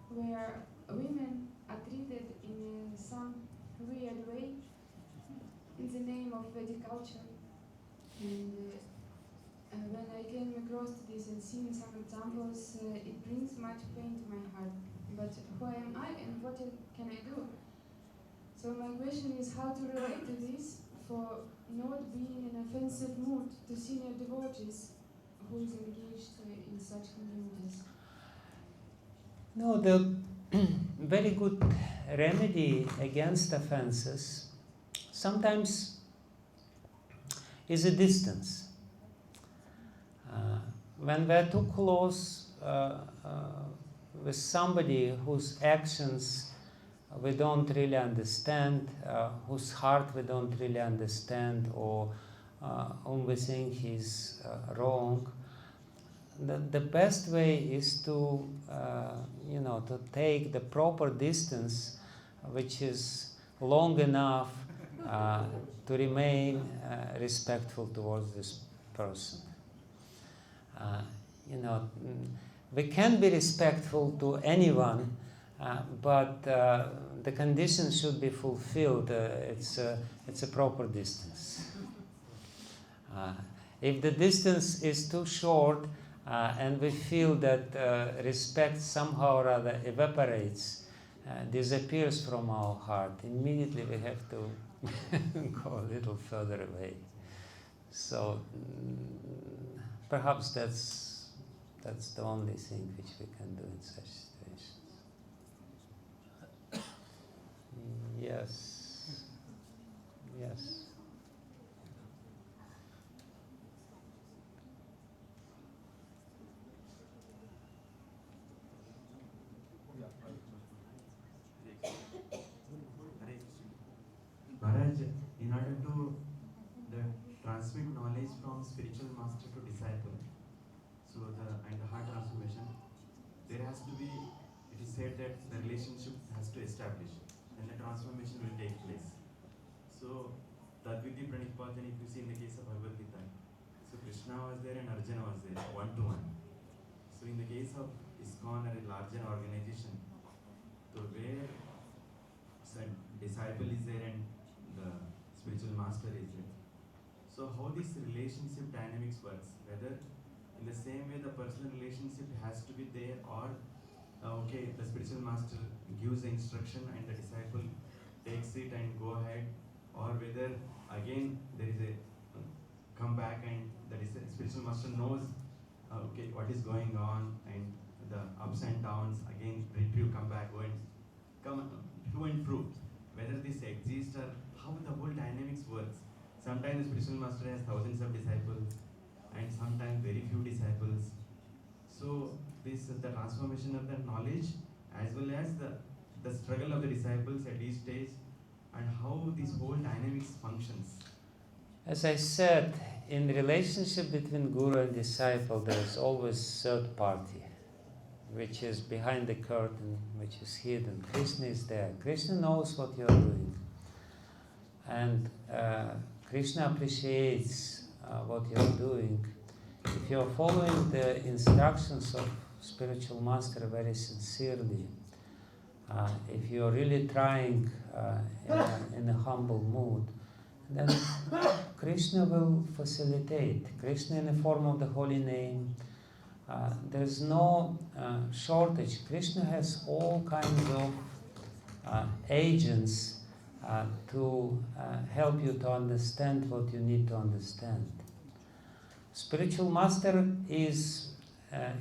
where women are treated in some weird way in the name of Vedic culture. And when I came across this and seen some examples, it brings much pain to my heart. But who am I and what can I do? So my question is how to relate to this for not be in an offensive mood to senior devotees who is engaged in such communities? No, the very good remedy against offenses sometimes is a distance. When we're too close with somebody whose actions we don't really understand, whose heart we don't really understand, or whom we think he's wrong, the best way is to to take the proper distance, which is long enough to remain respectful towards this person. We can be respectful to anyone, but the conditions should be fulfilled. It's a proper distance. If the distance is too short and we feel that respect somehow or other evaporates, disappears from our heart, immediately we have to go a little further away. So perhaps that's the only thing which we can do in such situations. Yes. Yes. Maharaj, in order to transmit knowledge from spiritual master to disciple, and the heart transformation, there has to be, it is said that the relationship has to establish, and the transformation will take place. So, Tadviti Pranipatan, if you see in the case of Bhagavad Gita, so Krishna was there and Arjuna was there, one to one. So, in the case of ISKCON or a larger organization, so where a disciple is there and the spiritual master is there. So how this relationship dynamics works, whether in the same way the personal relationship has to be there, or the spiritual master gives the instruction and the disciple takes it and go ahead, or whether again there is a come back and the spiritual master knows what is going on, and the ups and downs, again retrieve, come back, go and come to and fro, whether this exists or how the whole dynamics works. Sometimes the spiritual master has thousands of disciples and sometimes very few disciples. So this the transformation of the knowledge as well as the struggle of the disciples at each stage, and how this whole dynamics functions. As I said, in the relationship between guru and disciple, there is always third party, which is behind the curtain, which is hidden. Krishna is there. Krishna knows what you are doing. And Krishna appreciates what you are doing. If you are following the instructions of spiritual master very sincerely, if you are really trying in a humble mood, then Krishna will facilitate. Krishna in the form of the holy name. There's no shortage. Krishna has all kinds of agents to help you to understand what you need to understand. Spiritual master is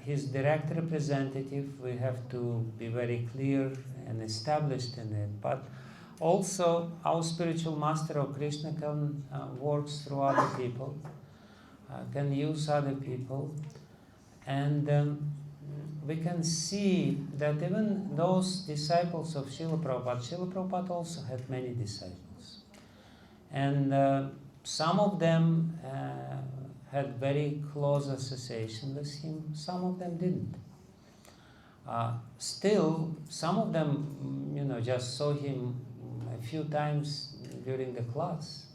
his direct representative. We have to be very clear and established in it. But also, our spiritual master or Krishna can work through other people, can use other people, and we can see that even those disciples of Srila Prabhupada also had many disciples. And some of them had very close association with him, some of them didn't. Still, some of them, just saw him a few times during the class.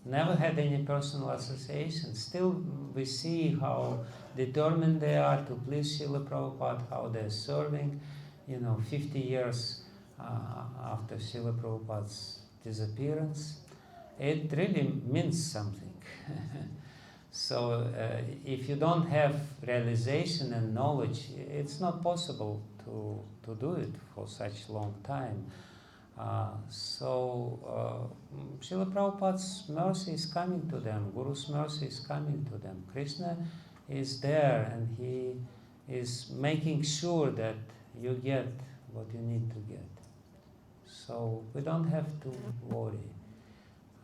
Never had any personal association. Still, we see how determined they are to please Srila Prabhupada, how they're serving, 50 years after Srila Prabhupada's disappearance. It really means something. So if you don't have realization and knowledge, it's not possible to do it for such long time. Srila Prabhupada's mercy is coming to them, Guru's mercy is coming to them. Krishna is there and he is making sure that you get what you need to get. So we don't have to worry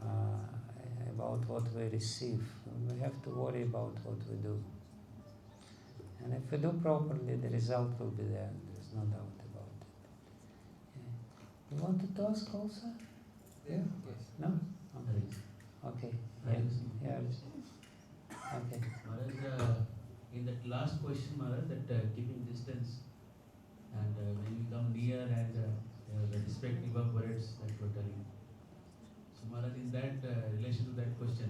about what we receive. We have to worry about what we do. And if we do properly, the result will be there. There's no doubt about it. Yeah. You wanted to ask also? Yeah? No? Okay. Okay. Yeah. Okay. Maharaj, in that last question, Maharaj, that keeping distance and when you come near and the respect evaporates, that you are telling. So Maharaj, in that relation to that question,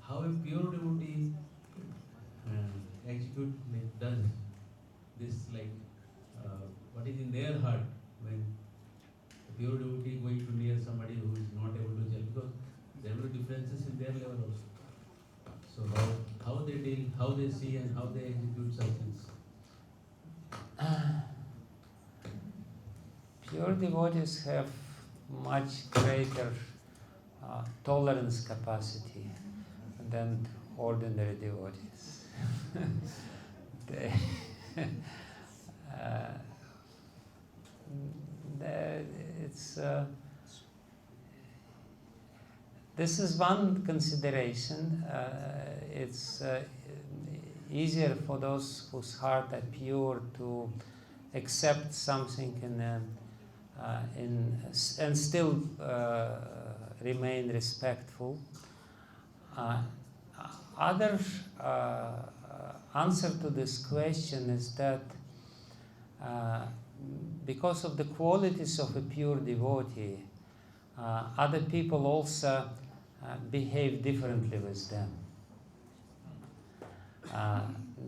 how a pure devotee execute, like, does this, like, what is in their heart when a pure devotee going to near somebody who is not able to gel, because there will be differences in their level also. So how they deal, how they see and how they execute such things. Pure devotees have much greater tolerance capacity than ordinary devotees. they, it's this is one consideration. It's easier for those whose heart are pure to accept something and still remain respectful. Other answer to this question is that because of the qualities of a pure devotee, other people also behave differently with them.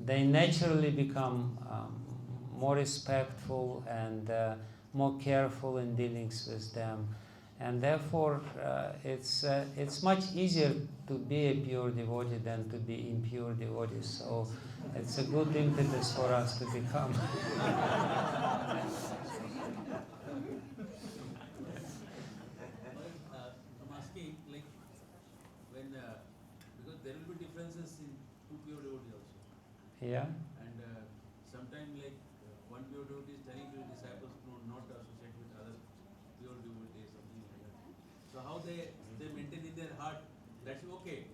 They naturally become more respectful and more careful in dealings with them, and therefore it's much easier to be a pure devotee than to be impure devotee. So it's a good impetus for us to become. I'm asking, like, when because there will be differences in two pure devotees also. Yeah. And sometimes, like, one pure devotee is telling to his disciples not to associate with other pure devotees, something like that. So how they maintain in their heart, that's okay.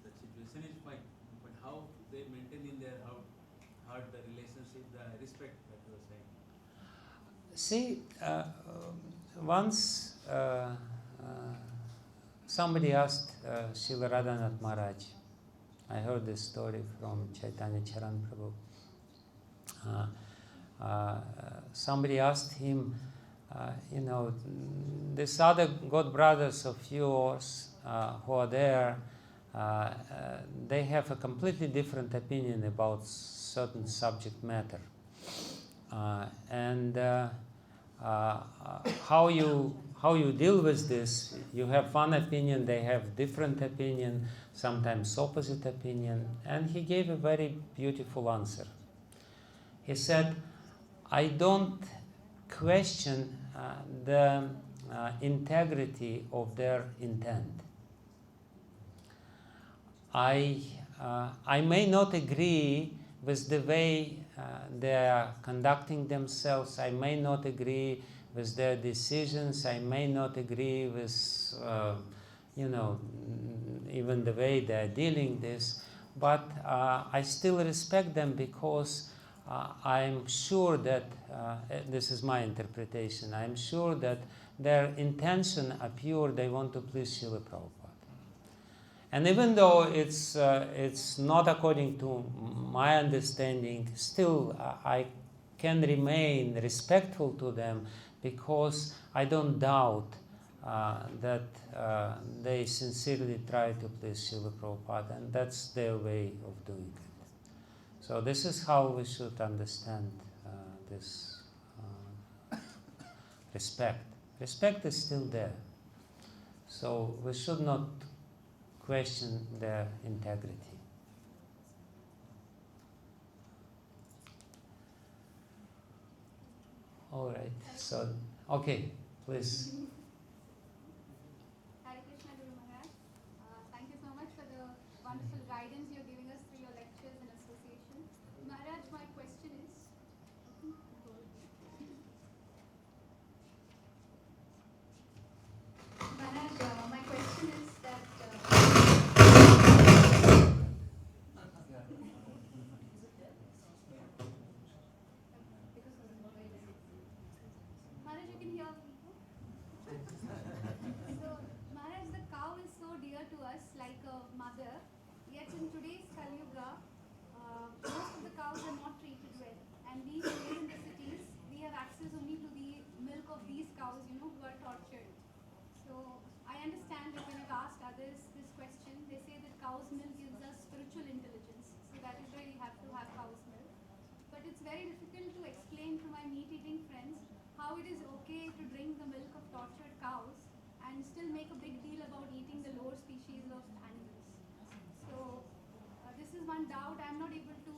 That situation is fine. But how they maintain in their heart the relationship, the respect that you were saying. See, once somebody asked Srila Radhanath Maharaj, I heard this story from Chaitanya Charan Prabhu. Somebody asked him, these other god brothers of yours who are there, they have a completely different opinion about certain subject matter. How you deal with this? You have one opinion, they have different opinion, sometimes opposite opinion. And he gave a very beautiful answer. He said, I don't question the integrity of their intent. I may not agree with the way they are conducting themselves. I may not agree with their decisions. I may not agree with, even the way they are dealing this. But I still respect them because I'm sure that, this is my interpretation, I'm sure that their intention are pure, they want to please Srila Prabhupada. And even though it's not according to my understanding, still I can remain respectful to them because I don't doubt that they sincerely try to please Srila Prabhupada, and that's their way of doing it. So this is how we should understand this respect. Respect is still there. So we should not question their integrity. All right. So, okay. Please. Hare Krishna Guru Maharaj. Thank you so much for the wonderful guidance you're giving us through your lectures and association. Maharaj, my question is, my question is that Maharaj, you can hear me. So, Maharaj, the cow is so dear to us, like a mother. Yet in today's Kali Yuga, most of the cows are not treated well. And being raised in the cities, we have access only to the milk of these cows, who are tortured. So I understand that when I've asked others this question, they say that cow's milk gives us spiritual intelligence. So that is why we have to have cow's milk. But it's very difficult to explain to my meat-eating friends how it is okay to drink the milk of tortured cows and still make a big deal about eating the lower species of animals. So this is one doubt I'm not able to,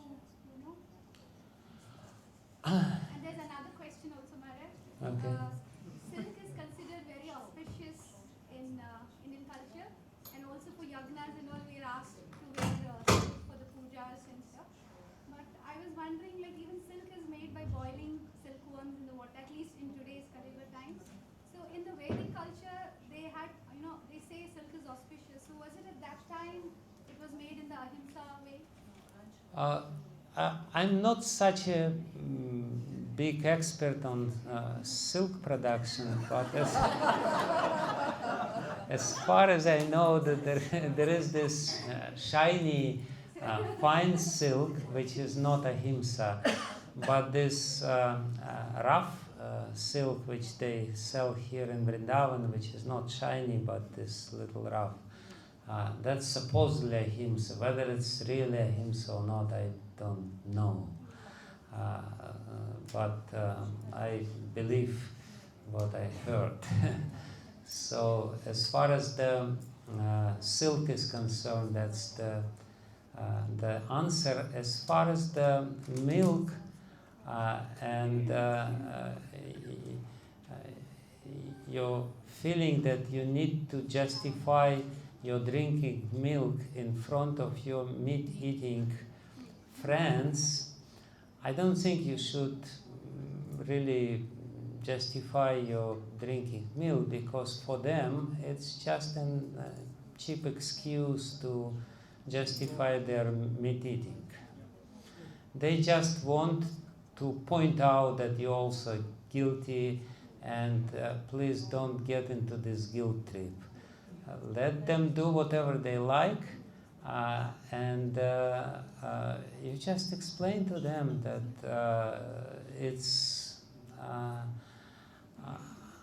And there's another question also, Maharaj. Okay. Silk is considered very auspicious in Indian culture, and also for yagnas and all, we are asked to wear silk for the pujas and stuff. But I was wondering, like even silk is made by boiling silkworms in the water, at least in today's Kaliuga times. So in the Vedic culture, they had, they say silk is auspicious. So was it at that time it was made in the ahimsa way? I'm not such a big expert on silk production, but as far as I know, that there is this shiny fine silk, which is not ahimsa, but this rough silk which they sell here in Vrindavan, which is not shiny but this little rough. That's supposedly ahimsa. Whether it's really ahimsa or not, I don't know. But I believe what I heard. So as far as the silk is concerned, that's the answer. As far as the milk and your feeling that you need to justify your drinking milk in front of your meat-eating friends, I don't think you should really justify your drinking milk, because for them it's just a cheap excuse to justify their meat-eating. They just want to point out that you're also guilty, and please don't get into this guilt trip. Let them do whatever they like, and you just explain to them that it's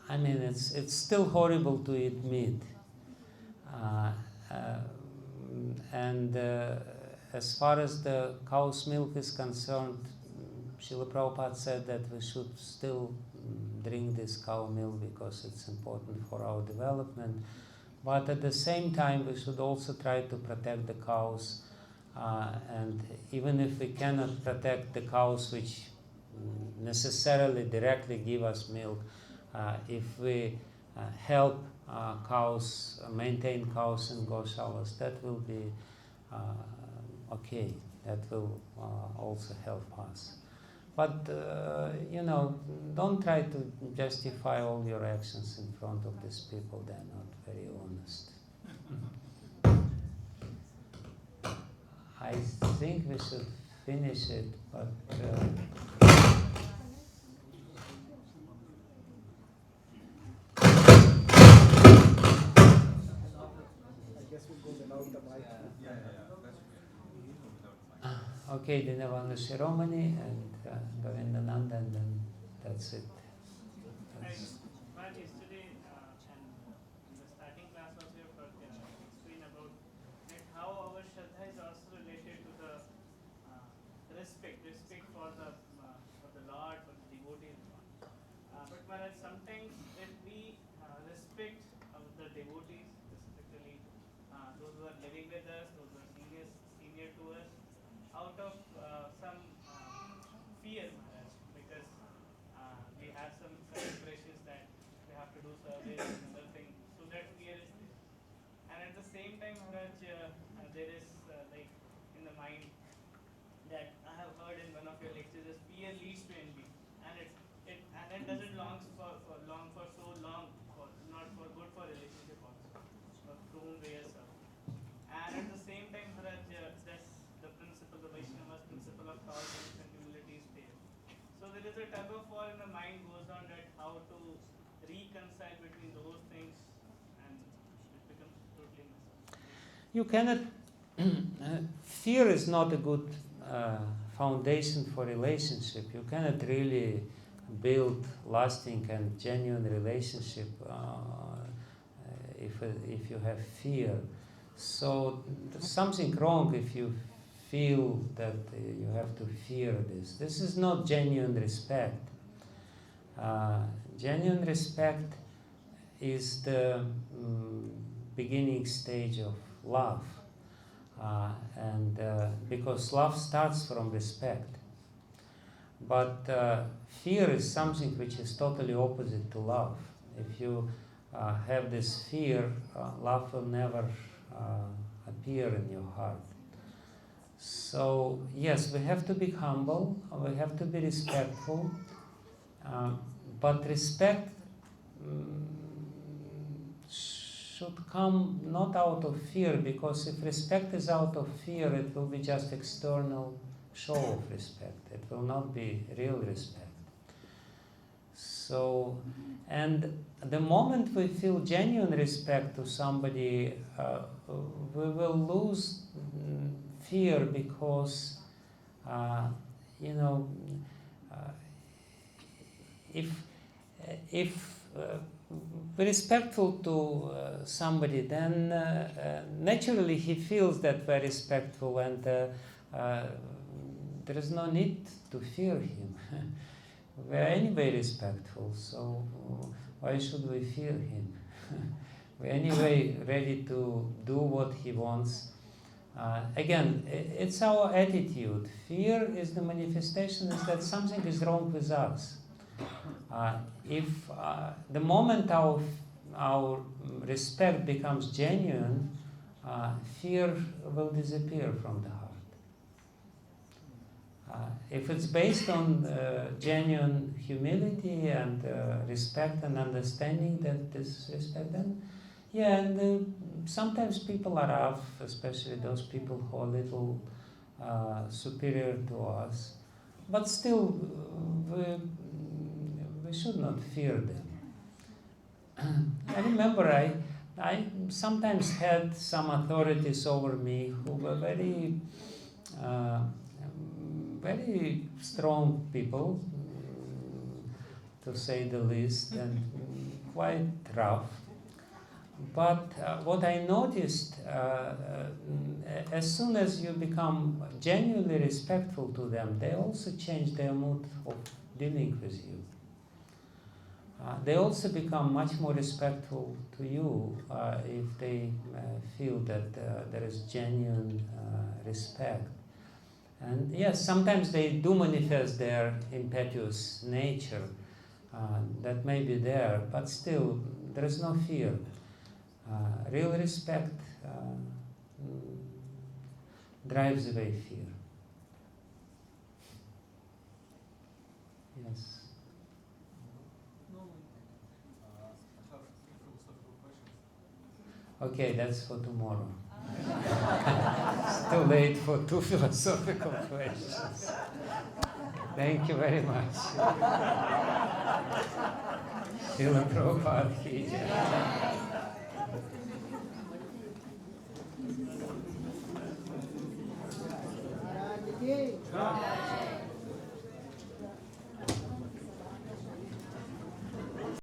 it's still horrible to eat meat, and as far as the cow's milk is concerned, Srila Prabhupada said that we should still drink this cow milk because it's important for our development. But at the same time, we should also try to protect the cows. And even if we cannot protect the cows which necessarily directly give us milk, if we help cows, maintain cows in goshalas, that will be okay. That will also help us. But, don't try to justify all your actions in front of these people. They're not very honest. I think we should finish it, but... Okay, the Nirvana ceremony and Govindananda, and then that's it. But yesterday, and in the starting class also you explained about that how our Shraddha is also related to the respect for the Lord, for the devotees. But Maharaj, sometimes if we respect the devotees, specifically those who are living with us, those who are senior to us, out of some fear, Maharaj, because we have some impressions that we have to do same time, Maharaj, there is like in the mind that I have heard in one of your lectures is fear leads to envy, and it doesn't long for so long, for not for good for relationship also, to whom we are served. And at the same time, Maharaj, that's the principle, the Vaishnava's principle of tolerance and humility is there. So there is a tug of war in the mind goes on that how to reconcile between those things, and it becomes totally messed up. You cannot. Fear is not a good foundation for relationship. You cannot really build lasting and genuine relationship if you have fear. So there's something wrong if you feel that you have to fear this. This is not genuine respect. Genuine respect is the beginning stage of love. And because love starts from respect. But fear is something which is totally opposite to love. If you have this fear, love will never appear in your heart. So yes, we have to be humble, we have to be respectful, but respect should come not out of fear, because if respect is out of fear, it will be just external show of respect. It will not be real respect. So, and the moment we feel genuine respect to somebody, we will lose fear, because, if we're respectful to somebody, then naturally he feels that we're respectful, and there is no need to fear him. We're anyway respectful, so why should we fear him? We're anyway ready to do what he wants. Again, it's our attitude. Fear is the manifestation is that something is wrong with us. If the moment our respect becomes genuine, fear will disappear from the heart. If it's based on genuine humility and respect and understanding that this respect, then yeah, and sometimes people are rough, especially those people who are a little superior to us, but still we should not fear them. I remember I sometimes had some authorities over me who were very strong people, to say the least, and quite rough. But what I noticed, as soon as you become genuinely respectful to them, they also change their mood of dealing with you. They also become much more respectful to you if they feel that there is genuine respect. And yes, sometimes they do manifest their impetuous nature, that may be there, but still there is no fear. Real respect drives away fear. Yes. Okay, that's for tomorrow. It's too late for 2 philosophical questions. Thank you very much. Srila Prabhupada ki jai.